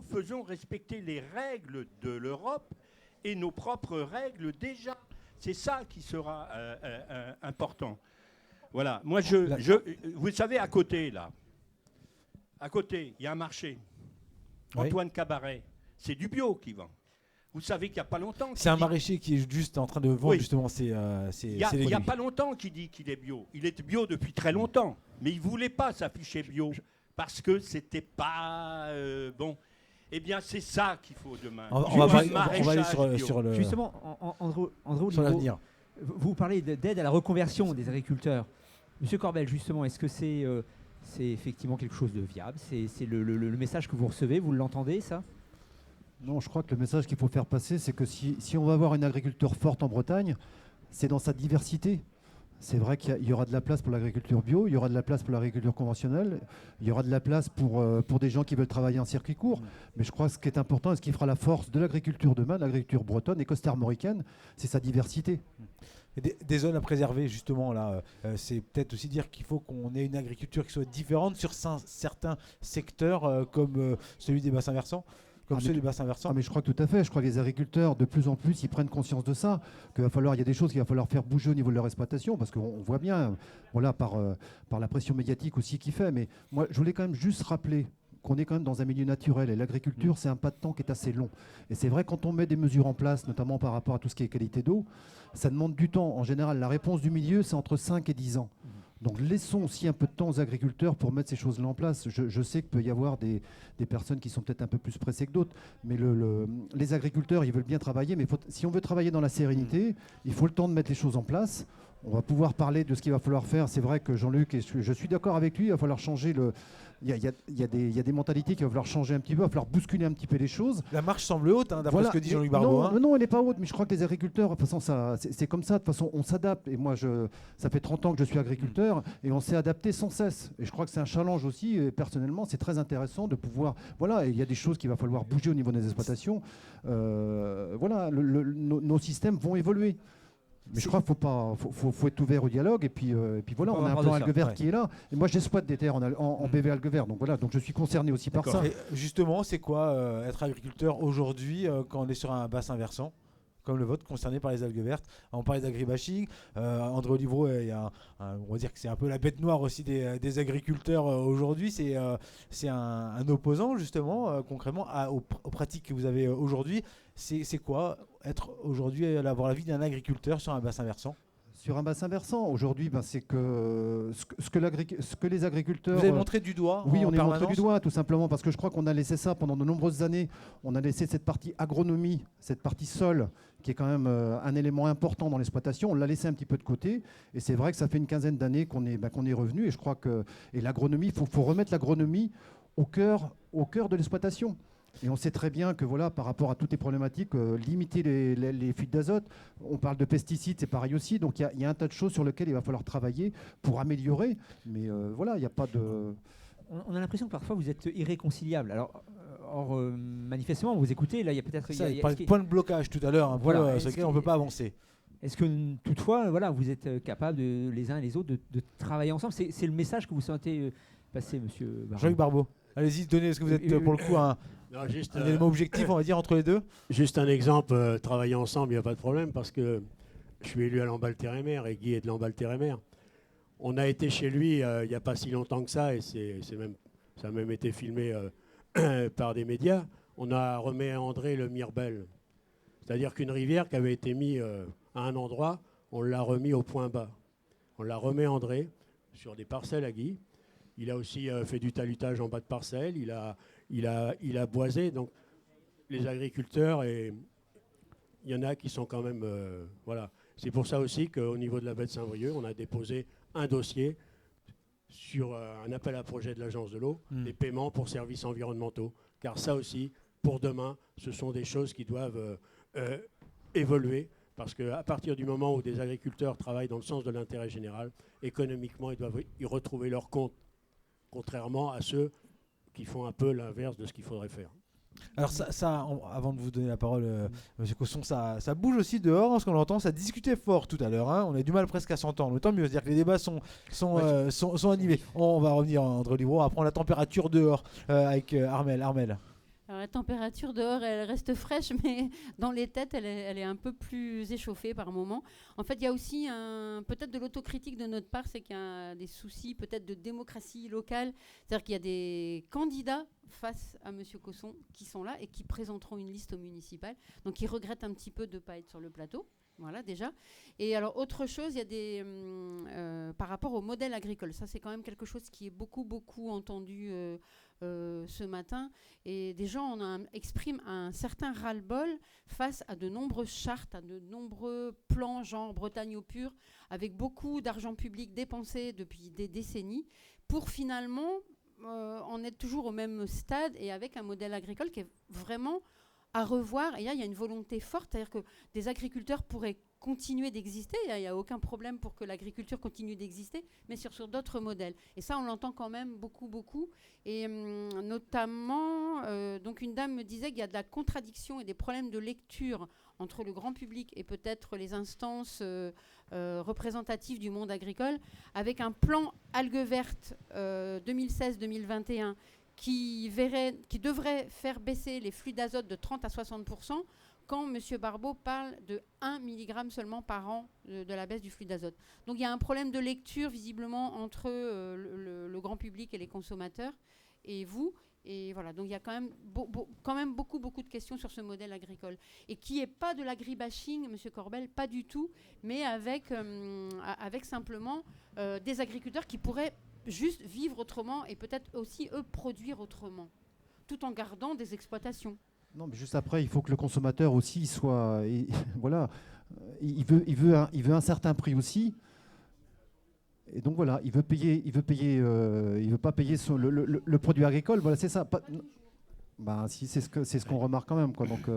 faisons respecter les règles de l'Europe et nos propres règles déjà. C'est ça qui sera important. Voilà. Moi, vous savez, à côté, il y a un marché. Oui. Antoine Cabaret, c'est du bio qui vend. Vous savez qu'il n'y a pas longtemps... C'est un maraîcher qui est juste en train de vendre justement ses il n'y a pas longtemps qu'il dit qu'il est bio. Il est bio depuis très longtemps. Mais il ne voulait pas s'afficher bio parce que ce n'était pas bon. Eh bien, c'est ça qu'il faut demain. On va aller sur le... Justement, André, sur l'avenir. Vous parlez d'aide à la reconversion des agriculteurs. Monsieur Corbel, justement, est-ce que c'est c'est effectivement quelque chose de viable. C'est le message que vous recevez, vous l'entendez, ça? Non, je crois que le message qu'il faut faire passer, c'est que si on va avoir une agriculture forte en Bretagne, c'est dans sa diversité. C'est vrai qu'il y aura de la place pour l'agriculture bio, il y aura de la place pour l'agriculture conventionnelle, il y aura de la place pour des gens qui veulent travailler en circuit court. Mais je crois que ce qui est important et ce qui fera la force de l'agriculture demain, l'agriculture bretonne et costa-armoricaine, c'est sa diversité. Et des zones à préserver, justement, là, c'est peut-être aussi dire qu'il faut qu'on ait une agriculture qui soit différente sur certains secteurs, comme celui des bassins versants. Comme ceux des bassins versants. Mais je crois que tout à fait. Je crois que les agriculteurs, de plus en plus, ils prennent conscience de ça. Il y a des choses qu'il va falloir faire bouger au niveau de leur exploitation, parce qu'on voit bien, voilà, par la pression médiatique aussi qu'il fait. Mais moi, je voulais quand même juste rappeler qu'on est quand même dans un milieu naturel et l'agriculture, c'est un pas de temps qui est assez long. Et c'est vrai, quand on met des mesures en place, notamment par rapport à tout ce qui est qualité d'eau, ça demande du temps. En général, la réponse du milieu, c'est entre 5 et 10 ans. Donc laissons aussi un peu de temps aux agriculteurs pour mettre ces choses-là en place. Je sais qu'il peut y avoir des personnes qui sont peut-être un peu plus pressées que d'autres, mais les agriculteurs, ils veulent bien travailler, mais si on veut travailler dans la sérénité, il faut le temps de mettre les choses en place. On va pouvoir parler de ce qu'il va falloir faire. C'est vrai que Jean-Luc, je suis d'accord avec lui, il va falloir changer il y a des mentalités qu'il va falloir changer un petit peu, il va falloir bousculer un petit peu les choses. La marche semble haute, d'après ce que dit Jean-Luc Barbeau. Non, elle n'est pas haute, mais je crois que les agriculteurs, de toute façon, c'est comme ça, de toute façon, on s'adapte. Et moi, ça fait 30 ans que je suis agriculteur et on s'est adapté sans cesse. Et je crois que c'est un challenge aussi, et personnellement, c'est très intéressant de pouvoir... Voilà, il y a des choses qu'il va falloir bouger au niveau des exploitations. Nos systèmes vont évoluer. Mais je crois qu'il faut être ouvert au dialogue. Et puis voilà, on a un plan Algues Vertes qui est là. Et moi, j'exploite des terres en BV Algues Vertes. Donc voilà, donc je suis concerné aussi par ça. Et justement, c'est quoi être agriculteur aujourd'hui quand on est sur un bassin versant comme le vôtre, concerné par les algues vertes? On parlait d'agribashing. André Olivreau, on va dire que c'est un peu la bête noire aussi des agriculteurs aujourd'hui. C'est un opposant, justement, concrètement, aux pratiques que vous avez aujourd'hui. C'est quoi être aujourd'hui, avoir la vie d'un agriculteur sur un bassin versant? Sur un bassin versant, aujourd'hui, c'est que ce que les agriculteurs... Vous avez montré du doigt? Oui, on est montré du doigt, tout simplement, parce que je crois qu'on a laissé ça pendant de nombreuses années. On a laissé cette partie agronomie, cette partie sol, qui est quand même un élément important dans l'exploitation. On l'a laissé un petit peu de côté. Et c'est vrai que ça fait une quinzaine d'années qu'on est revenu. Et je crois que l'agronomie, il faut remettre l'agronomie au cœur de l'exploitation. Et on sait très bien que voilà, par rapport à toutes les problématiques, limiter les fuites d'azote, on parle de pesticides, c'est pareil aussi. Donc il y a un tas de choses sur lesquelles il va falloir travailler pour améliorer. Mais voilà, il n'y a pas de... On a l'impression que parfois vous êtes irréconciliable. Alors, manifestement, vous écoutez, là il y a peut-être... Il parlait de point de blocage tout à l'heure, sur lequel on ne peut pas avancer. Est-ce que toutefois, voilà, vous êtes capables, les uns et les autres, de travailler ensemble? C'est le message que vous sentez passer, monsieur Barbeau. Jean-Luc Barbeau, allez-y, donnez, est-ce que vous êtes pour le coup un élément objectif, on va dire, entre les deux? Juste un exemple, travailler ensemble, il n'y a pas de problème, parce que je suis élu à Lamballe-Terre-et-Mer et Guy est de Lamballe-Terre-et-Mer. On a été chez lui il n'y a pas si longtemps que ça, et ça a même été filmé par des médias. On a reméandré le Mirbel. C'est-à-dire qu'une rivière qui avait été mise à un endroit, on l'a remis au point bas. On l'a reméandré sur des parcelles à Guy. Il a aussi fait du talutage en bas de parcelles. Il a boisé. Donc les agriculteurs, et il y en a qui sont quand même... voilà. C'est pour ça aussi qu'au niveau de la baie de Saint-Brieuc, on a déposé un dossier sur un appel à projet de l'Agence de l'eau, des paiements pour services environnementaux. Car ça aussi, pour demain, ce sont des choses qui doivent évoluer. Parce qu'à partir du moment où des agriculteurs travaillent dans le sens de l'intérêt général, économiquement, ils doivent y retrouver leur compte, contrairement à ceux qui font un peu l'inverse de ce qu'il faudrait faire. Alors avant de vous donner la parole, Monsieur Cosson, ça bouge aussi dehors, parce qu'on l'entend, ça discutait fort tout à l'heure. On a du mal presque à s'entendre. Tant mieux, c'est-à-dire que les débats sont animés. On va revenir, André Olivreau, à prendre la température dehors avec Armel. Alors, la température dehors, elle reste fraîche, mais dans les têtes, elle est un peu plus échauffée par moment. En fait, il y a aussi peut-être de l'autocritique de notre part, c'est qu'il y a des soucis peut-être de démocratie locale. C'est-à-dire qu'il y a des candidats face à M. Cosson qui sont là et qui présenteront une liste au municipal. Donc, ils regrettent un petit peu de ne pas être sur le plateau. Voilà, déjà. Et alors, autre chose, il y a des... par rapport au modèle agricole, ça, c'est quand même quelque chose qui est beaucoup entendu ce matin, et des gens expriment un certain ras-le-bol face à de nombreuses chartes, à de nombreux plans, genre Bretagne au pur, avec beaucoup d'argent public dépensé depuis des décennies, pour finalement en être toujours au même stade et avec un modèle agricole qui est vraiment à revoir. Et là, il y a une volonté forte, c'est-à-dire que des agriculteurs pourraient continuer d'exister, il n'y a aucun problème pour que l'agriculture continue d'exister, mais sur d'autres modèles. Et ça, on l'entend quand même beaucoup. Et notamment, donc une dame me disait qu'il y a de la contradiction et des problèmes de lecture entre le grand public et peut-être les instances représentatives du monde agricole, avec un plan algues vertes 2016-2021 qui devrait faire baisser les flux d'azote de 30 à 60%, quand M. Barbeau parle de 1 mg seulement par an de la baisse du flux d'azote. Donc il y a un problème de lecture visiblement entre le grand public et les consommateurs et vous. Et voilà, donc il y a quand même beaucoup de questions sur ce modèle agricole. Et qui n'est pas de l'agribashing, M. Corbel, pas du tout, mais avec simplement des agriculteurs qui pourraient juste vivre autrement et peut-être aussi, eux, produire autrement, tout en gardant des exploitations. Non, mais juste après, il faut que le consommateur aussi soit... voilà, il veut un certain prix aussi. Et donc voilà, il veut pas payer le produit agricole. Voilà, c'est ça. Bah, si, c'est ce qu'on remarque quand même, quoi. Donc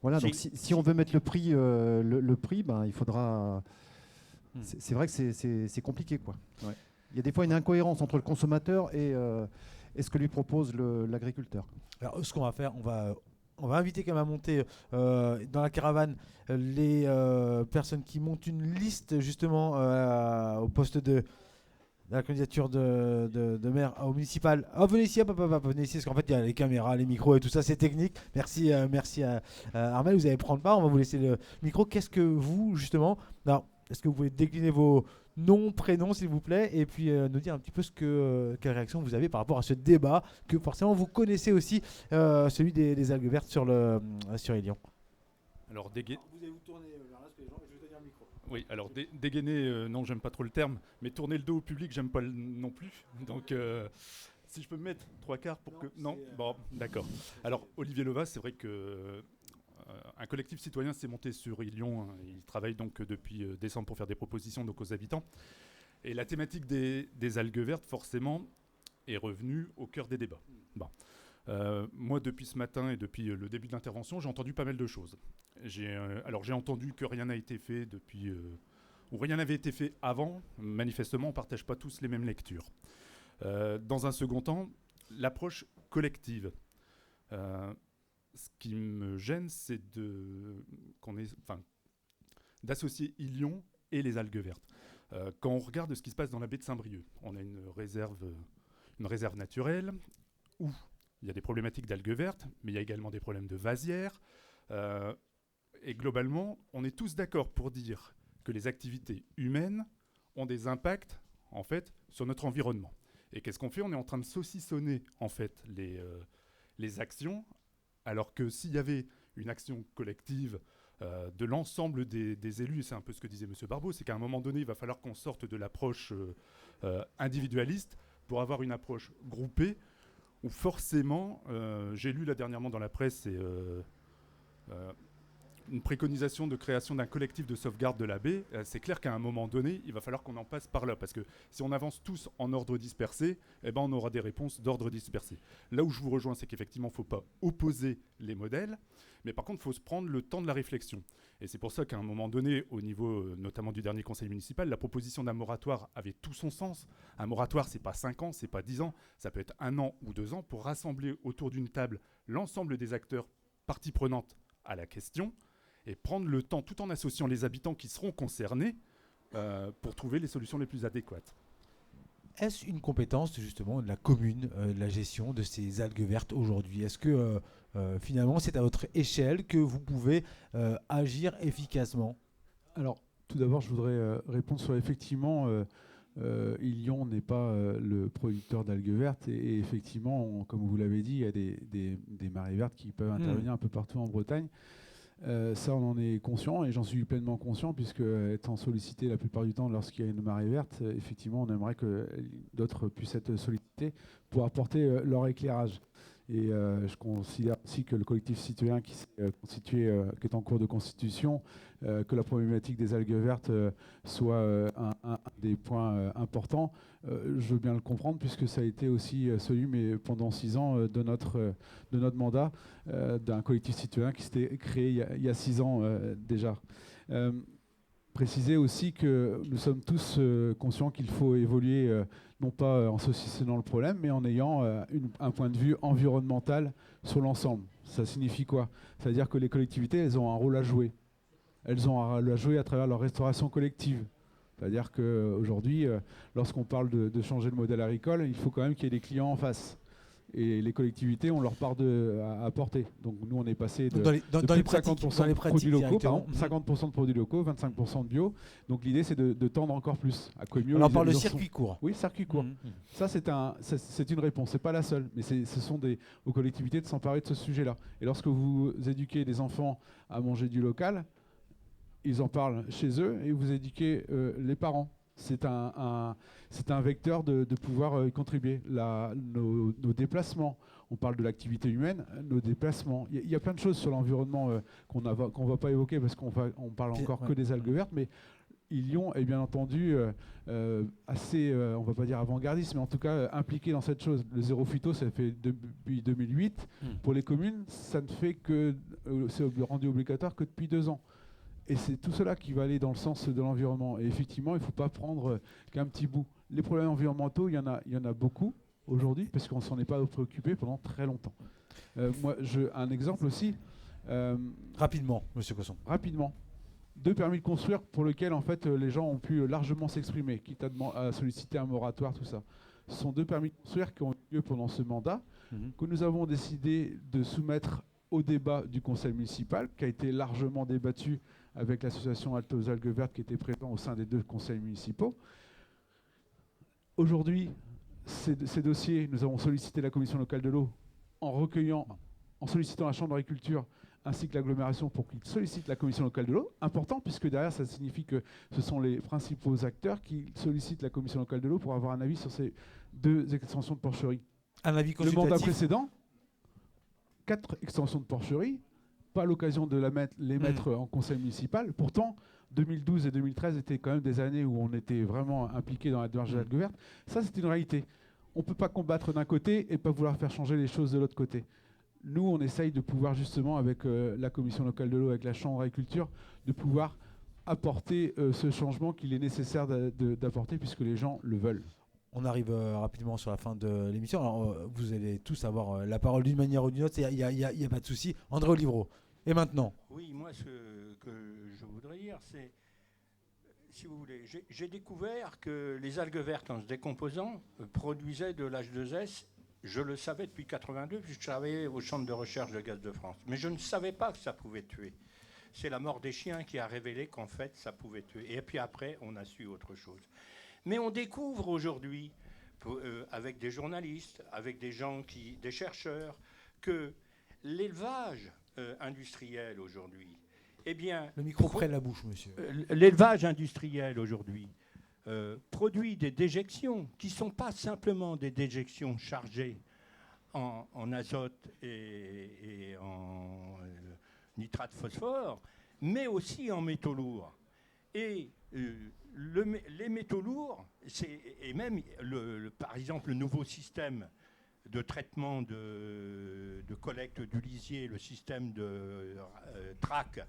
voilà. Donc si on veut mettre le prix, ben il faudra. C'est vrai que c'est compliqué, quoi. Ouais. Il y a des fois une incohérence entre le consommateur et ce que lui propose l'agriculteur. Alors, ce qu'on va faire, on va inviter quand même à monter dans la caravane les personnes qui montent une liste justement au poste de la candidature de maire au municipal. Oh, venez ici, venez ici, parce qu'en fait il y a les caméras, les micros et tout ça, c'est technique. Merci à Armel, vous allez prendre part, on va vous laisser le micro. Qu'est-ce que vous, justement, est-ce que vous pouvez décliner vos noms, prénoms, s'il vous plaît, et puis nous dire un petit peu quelle réaction vous avez par rapport à ce débat que forcément vous connaissez aussi, celui des algues vertes sur Élion. Alors, vous allez vous tourner vers là, parce que les gens, je vais vous donner un micro. Oui, alors dégainer, non, j'aime pas trop le terme, mais tourner le dos au public, j'aime pas non plus. Donc, si je peux me mettre 3/4 pour que... Non, bon, d'accord. Alors, Olivier Leva, c'est vrai que... un collectif citoyen s'est monté sur Élion. Il travaille donc depuis décembre pour faire des propositions donc, aux habitants. Et la thématique des algues vertes, forcément, est revenue au cœur des débats. Bon. Moi, depuis ce matin et depuis le début de l'intervention, j'ai entendu pas mal de choses. J'ai entendu que rien n'a été fait depuis... ou rien n'avait été fait avant. Manifestement, on ne partage pas tous les mêmes lectures. Dans un second temps, l'approche collective. Ce qui me gêne, c'est d'associer Élion et les algues vertes. Quand on regarde ce qui se passe dans la baie de Saint-Brieuc, on a une réserve naturelle où il y a des problématiques d'algues vertes, mais il y a également des problèmes de vasières. Et globalement, on est tous d'accord pour dire que les activités humaines ont des impacts, en fait, sur notre environnement. Et qu'est-ce qu'on fait ? On est en train de saucissonner, en fait, les actions, alors que s'il y avait une action collective de l'ensemble des élus, et c'est un peu ce que disait M. Barbeau, c'est qu'à un moment donné, il va falloir qu'on sorte de l'approche individualiste pour avoir une approche groupée, où forcément, j'ai lu là dernièrement dans la presse, une préconisation de création d'un collectif de sauvegarde de la baie. C'est clair qu'à un moment donné, il va falloir qu'on en passe par là, parce que si on avance tous en ordre dispersé, on aura des réponses d'ordre dispersé. Là où je vous rejoins, c'est qu'effectivement, il ne faut pas opposer les modèles, mais par contre, il faut se prendre le temps de la réflexion. Et c'est pour ça qu'à un moment donné, au niveau notamment du dernier conseil municipal, la proposition d'un moratoire avait tout son sens. Un moratoire, c'est pas 5 ans, c'est pas 10 ans, ça peut être 1 an ou 2 ans pour rassembler autour d'une table l'ensemble des acteurs parties prenantes à la question, et prendre le temps, tout en associant les habitants qui seront concernés, pour trouver les solutions les plus adéquates. Est-ce une compétence justement de la commune, de la gestion de ces algues vertes aujourd'hui ? Est-ce que finalement c'est à votre échelle que vous pouvez agir efficacement ? Alors tout d'abord je voudrais répondre sur effectivement Élion n'est pas le producteur d'algues vertes et effectivement comme vous l'avez dit il y a des marées vertes qui peuvent intervenir un peu partout en Bretagne. Ça, on en est conscient et j'en suis pleinement conscient puisque, étant sollicité la plupart du temps lorsqu'il y a une marée verte, effectivement, on aimerait que d'autres puissent être sollicités collectivités pour apporter leur éclairage. Et je considère aussi que le collectif citoyen qui s'est constitué, qui est en cours de constitution, que la problématique des algues vertes soit un des points importants. Je veux bien le comprendre puisque ça a été aussi celui, mais pendant 6 ans, de notre mandat, d'un collectif citoyen qui s'était créé il y a 6 ans déjà. Préciser aussi que nous sommes tous conscients qu'il faut évoluer, non pas en saucissonnant le problème, mais en ayant un point de vue environnemental sur l'ensemble. Ça signifie quoi? C'est-à-dire que les collectivités, elles ont un rôle à jouer. Elles ont un rôle à jouer à travers leur restauration collective. C'est-à-dire qu'aujourd'hui, lorsqu'on parle de changer le modèle agricole, il faut quand même qu'il y ait des clients en face. Et les collectivités ont leur part à apporter. Donc nous, on est passé de plus de 50% de produits locaux, 50% de produits locaux, 25% de bio. Donc l'idée, c'est de tendre encore plus. On parle de circuit court. Oui, circuit court. Ça, c'est une réponse. C'est pas la seule, mais ce sont aux collectivités de s'emparer de ce sujet-là. Et lorsque vous éduquez des enfants à manger du local, ils en parlent chez eux et vous éduquez les parents. C'est un vecteur de pouvoir y contribuer. Nos déplacements, on parle de l'activité humaine, nos déplacements. Il y a plein de choses sur l'environnement qu'on ne va pas évoquer parce qu'on parle encore que des algues vertes, mais Lyon est bien entendu assez, on ne va pas dire avant-gardiste, mais en tout cas impliqué dans cette chose. Le zéro phyto, ça fait depuis 2008. Pour les communes, ça ne fait que, c'est rendu obligatoire que depuis 2 ans. Et c'est tout cela qui va aller dans le sens de l'environnement. Et effectivement, il ne faut pas prendre qu'un petit bout. Les problèmes environnementaux, il y en a beaucoup aujourd'hui, parce qu'on ne s'en est pas préoccupé pendant très longtemps. Un exemple aussi. Rapidement, Monsieur Cosson. Rapidement. 2 permis de construire pour lesquels en fait, les gens ont pu largement s'exprimer, quitte à solliciter un moratoire, tout ça. Ce sont 2 permis de construire qui ont eu lieu pendant ce mandat, que nous avons décidé de soumettre au débat du conseil municipal, qui a été largement débattu avec l'association Halte aux algues vertes qui était présente au sein des 2 conseils municipaux. Aujourd'hui, ces dossiers, nous avons sollicité la commission locale de l'eau en sollicitant la chambre d'agriculture ainsi que l'agglomération pour qu'ils sollicitent la commission locale de l'eau. Important, puisque derrière, ça signifie que ce sont les principaux acteurs qui sollicitent la commission locale de l'eau pour avoir un avis sur ces 2 extensions de porcherie. Un avis consultatif. Le mandat précédent, 4 extensions de porcherie, pas l'occasion de les mettre en conseil municipal. Pourtant, 2012 et 2013 étaient quand même des années où on était vraiment impliqué dans la démarche de l'algue verte. Ça, c'est une réalité. On ne peut pas combattre d'un côté et pas vouloir faire changer les choses de l'autre côté. Nous, on essaye de pouvoir justement, avec la commission locale de l'eau, avec la chambre d'agriculture, de pouvoir apporter ce changement qu'il est nécessaire d'apporter puisque les gens le veulent. On arrive rapidement sur la fin de l'émission. Alors, vous allez tous avoir la parole d'une manière ou d'une autre. Il n'y a pas de souci. André Olivreau. Et maintenant? Oui, moi, ce que je voudrais dire, c'est, si vous voulez, j'ai découvert que les algues vertes, en se décomposant, produisaient de l'H2S. Je le savais depuis 82, puisque je travaillais au centre de recherche de gaz de France. Mais je ne savais pas que ça pouvait tuer. C'est la mort des chiens qui a révélé qu'en fait, ça pouvait tuer. Et puis après, on a su autre chose. Mais on découvre aujourd'hui, avec des journalistes, avec des chercheurs, que l'élevage industriel aujourd'hui, eh bien... Le micro près de la bouche, monsieur. L'élevage industriel aujourd'hui produit des déjections qui ne sont pas simplement des déjections chargées en azote et en nitrate de phosphore, mais aussi en métaux lourds. Et les métaux lourds, et même, par exemple, le nouveau système de traitement de collecte du lisier, le système de TRAC,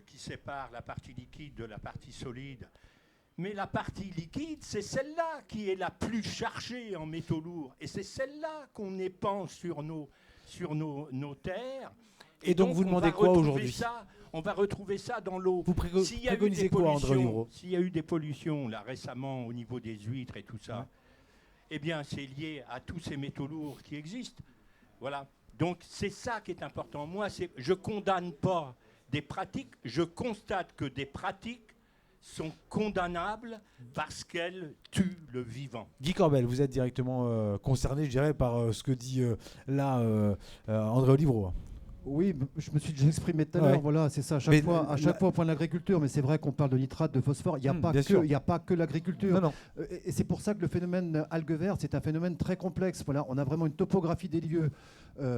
qui sépare la partie liquide de la partie solide. Mais la partie liquide, c'est celle-là qui est la plus chargée en métaux lourds. Et c'est celle-là qu'on épand sur nos terres. Et donc vous demandez quoi aujourd'hui? On va retrouver ça dans l'eau. Vous préconisez quoi, André Olivreau? S'il y a eu des pollutions là récemment au niveau des huîtres et tout ça, eh bien c'est lié à tous ces métaux lourds qui existent. Voilà. Donc c'est ça qui est important. Moi, je condamne pas des pratiques, je constate que des pratiques sont condamnables parce qu'elles tuent le vivant. Guy Corbel, vous êtes directement concerné, je dirais, par ce que dit là André Olivreau. Oui, je me suis déjà exprimé tout à l'heure. Voilà, c'est ça. À chaque fois, on parle de l'agriculture, mais c'est vrai qu'on parle de nitrate, de phosphore. Il n'y a pas que l'agriculture. Et c'est pour ça que le phénomène algue verte, c'est un phénomène très complexe. Voilà, on a vraiment une topographie des lieux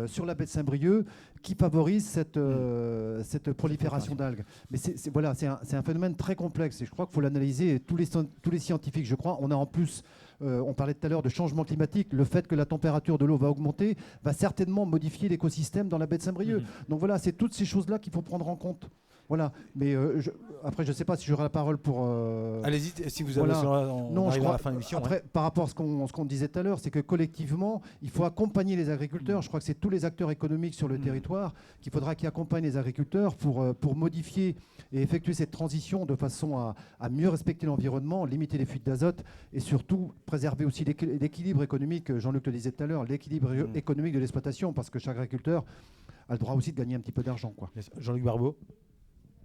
sur la baie de Saint-Brieuc qui favorise cette prolifération d'algues. Mais c'est un phénomène très complexe et je crois qu'il faut l'analyser. Tous les scientifiques, je crois, on a en plus. On parlait tout à l'heure de changement climatique. Le fait que la température de l'eau va augmenter va certainement modifier l'écosystème dans la baie de Saint-Brieuc. Donc voilà, c'est toutes ces choses-là qu'il faut prendre en compte. Voilà. Mais après, je ne sais pas si j'aurai la parole pour. Allez-y, si vous avez. On arrive à la fin de l'émission. Après, par rapport à ce qu'on disait tout à l'heure, c'est que collectivement, il faut accompagner les agriculteurs. Je crois que c'est tous les acteurs économiques sur le territoire qu'il faudra qu'ils accompagnent les agriculteurs pour modifier et effectuer cette transition de façon à mieux respecter l'environnement, limiter les fuites d'azote et surtout préserver aussi l'équilibre économique. Jean-Luc le disait tout à l'heure, l'équilibre économique de l'exploitation, parce que chaque agriculteur a le droit aussi de gagner un petit peu d'argent, quoi. Jean-Luc Barbeau.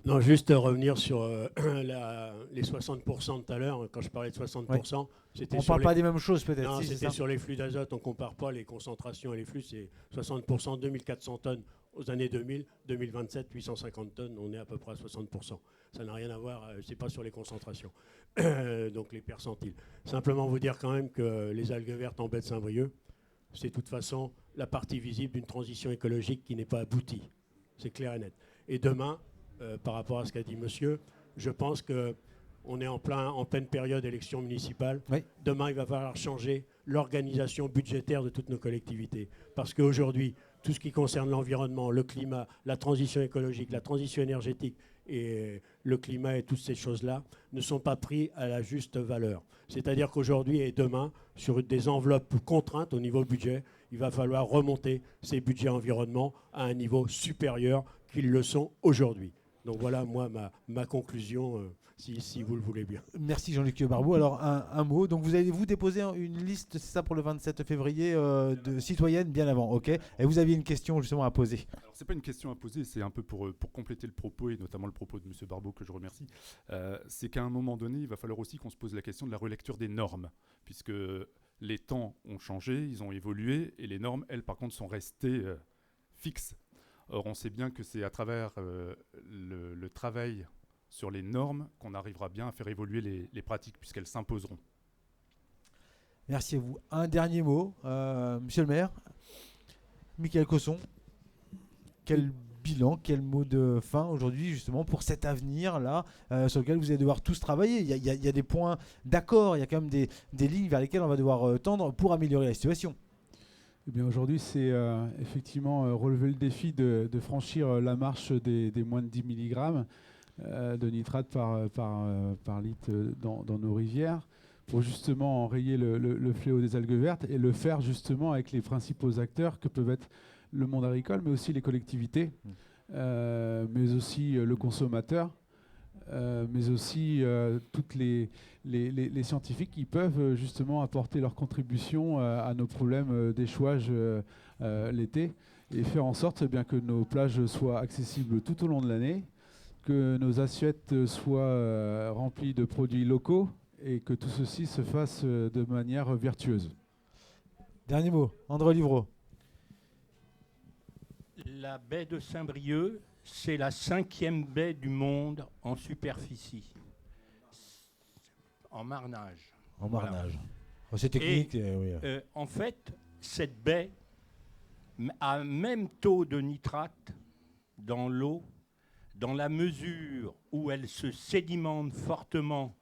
Non, juste revenir sur les 60% tout à l'heure. Quand je parlais de 60%, c'était on ne parle pas des mêmes choses peut-être. Non, c'était sur les flux d'azote. On ne compare pas les concentrations et les flux. C'est 60%, 2400 tonnes aux années 2000, 2027, 850 tonnes. On est à peu près à 60%. Ça n'a rien à voir, c'est pas sur les concentrations. Donc les percentiles. Simplement vous dire quand même que les algues vertes en baie de Saint-Brieuc, c'est de toute façon la partie visible d'une transition écologique qui n'est pas aboutie. C'est clair et net. Et demain, par rapport à ce qu'a dit monsieur, je pense qu'on est en pleine période d'élection municipale. Oui. Demain, il va falloir changer l'organisation budgétaire de toutes nos collectivités. Parce qu'aujourd'hui, tout ce qui concerne l'environnement, le climat, la transition écologique, la transition énergétique et le climat et toutes ces choses-là ne sont pas pris à la juste valeur. C'est-à-dire qu'aujourd'hui et demain, sur des enveloppes contraintes au niveau budget, il va falloir remonter ces budgets environnement à un niveau supérieur qu'ils le sont aujourd'hui. Donc voilà, moi, ma conclusion, si vous le voulez bien. Merci Jean-Luc Barbeau. Alors, un mot. Donc, vous allez vous déposer une liste, c'est ça, pour le 27 février, de citoyennes bien avant, ok. Et vous aviez une question justement à poser. Alors, c'est pas une question à poser, c'est un peu pour compléter le propos, et notamment le propos de M. Barbeau, que je remercie. C'est qu'à un moment donné, il va falloir aussi qu'on se pose la question de la relecture des normes, puisque les temps ont changé, ils ont évolué, et les normes, elles, par contre, sont restées fixes. Or, on sait bien que c'est à travers le travail sur les normes qu'on arrivera bien à faire évoluer les pratiques, puisqu'elles s'imposeront. Merci à vous. Un dernier mot, monsieur le maire, Michael Cosson. Quel bilan, quel mot de fin aujourd'hui, justement, pour cet avenir-là, sur lequel vous allez devoir tous travailler. Il y a des points d'accord, il y a quand même des lignes vers lesquelles on va devoir tendre pour améliorer la situation. Eh bien, aujourd'hui, c'est effectivement relever le défi de franchir la marche des moins de 10 mg de nitrate par litre dans nos rivières, pour justement enrayer le fléau des algues vertes, et le faire justement avec les principaux acteurs que peuvent être le monde agricole, mais aussi les collectivités, mais aussi le consommateur, mais aussi toutes les scientifiques qui peuvent justement apporter leur contribution à nos problèmes d'échouage l'été, et faire en sorte bien que nos plages soient accessibles tout au long de l'année, que nos assiettes soient remplies de produits locaux, et que tout ceci se fasse de manière vertueuse. Dernier mot, André Livreau. La baie de Saint-Brieuc, c'est la 5e baie du monde en superficie, en marnage. En marnage. Voilà. C'est technique. Oui. En fait, cette baie a un même taux de nitrate dans l'eau, dans la mesure où elle se sédimente fortement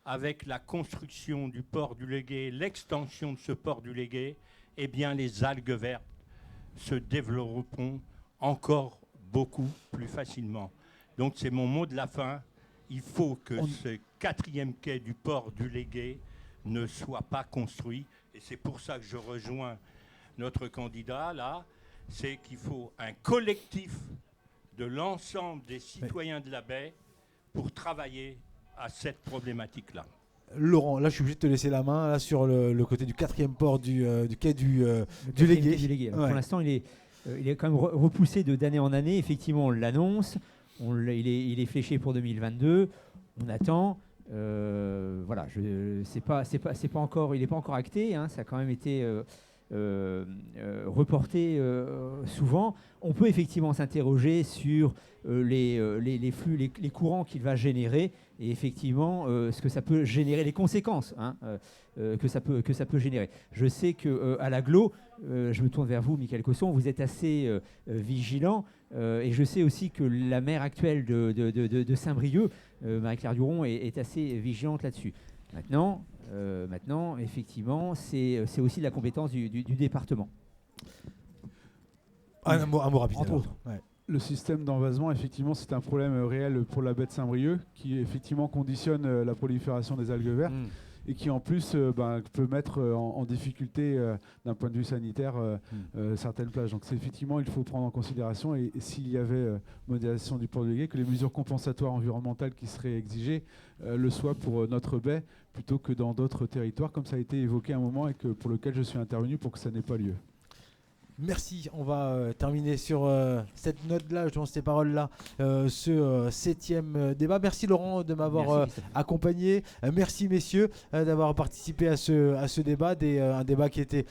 avec la construction du port du Légué, l'extension de ce port du Légué, eh bien les algues vertes se développeront encore beaucoup plus facilement. Donc c'est mon mot de la fin. Il faut que ce 4e quai du port du Légué ne soit pas construit. Et c'est pour ça que je rejoins notre candidat là. C'est qu'il faut un collectif de l'ensemble des citoyens de la baie pour travailler à cette problématique-là. Laurent, là je suis obligé de te laisser la main là, sur le côté du 4e port du quai du Légué. Pour l'instant, il est quand même repoussé d'année en année. Effectivement, on l'annonce, il est fléché pour 2022. On attend. Voilà, c'est pas encore, il n'est pas encore acté. Hein, ça a quand même été reportées souvent. On peut effectivement s'interroger sur les flux, les courants qu'il va générer et effectivement ce que ça peut générer, les conséquences que ça peut générer. Je sais qu'à l'Aglo, je me tourne vers vous, Michael Cosson, vous êtes assez vigilant et je sais aussi que la maire actuelle de Saint-Brieuc, Marie-Claire Duron, est assez vigilante là-dessus. Maintenant, effectivement, c'est aussi de la compétence du département. Un mot rapide. Entre autres. Ouais. Le système d'envasement, effectivement, c'est un problème réel pour la baie de Saint-Brieuc qui effectivement conditionne la prolifération des algues vertes et qui en plus peut mettre en difficulté d'un point de vue sanitaire certaines plages. Donc c'est effectivement, il faut prendre en considération et s'il y avait modélisation du port de Légué, que les mesures compensatoires environnementales qui seraient exigées le soient pour notre baie plutôt que dans d'autres territoires, comme ça a été évoqué à un moment et pour lequel je suis intervenu pour que ça n'ait pas lieu. Merci, on va terminer sur cette note-là, ces paroles-là, ce 7e débat. Merci Laurent de m'avoir accompagné. Merci messieurs d'avoir participé à ce débat, un débat qui était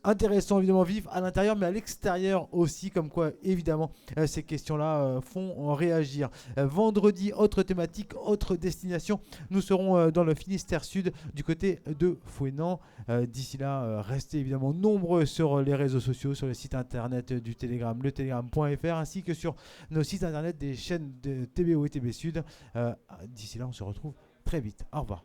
intéressant, évidemment vif à l'intérieur, mais à l'extérieur aussi, comme quoi évidemment ces questions-là font réagir. Vendredi, autre thématique, autre destination. Nous serons dans le Finistère Sud, du côté de Fouesnant. D'ici là, restez évidemment nombreux sur les réseaux sociaux, sur le site internet du Télégramme, letélégramme.fr, ainsi que sur nos sites internet des chaînes de TBO et TB Sud. D'ici là, on se retrouve très vite. Au revoir.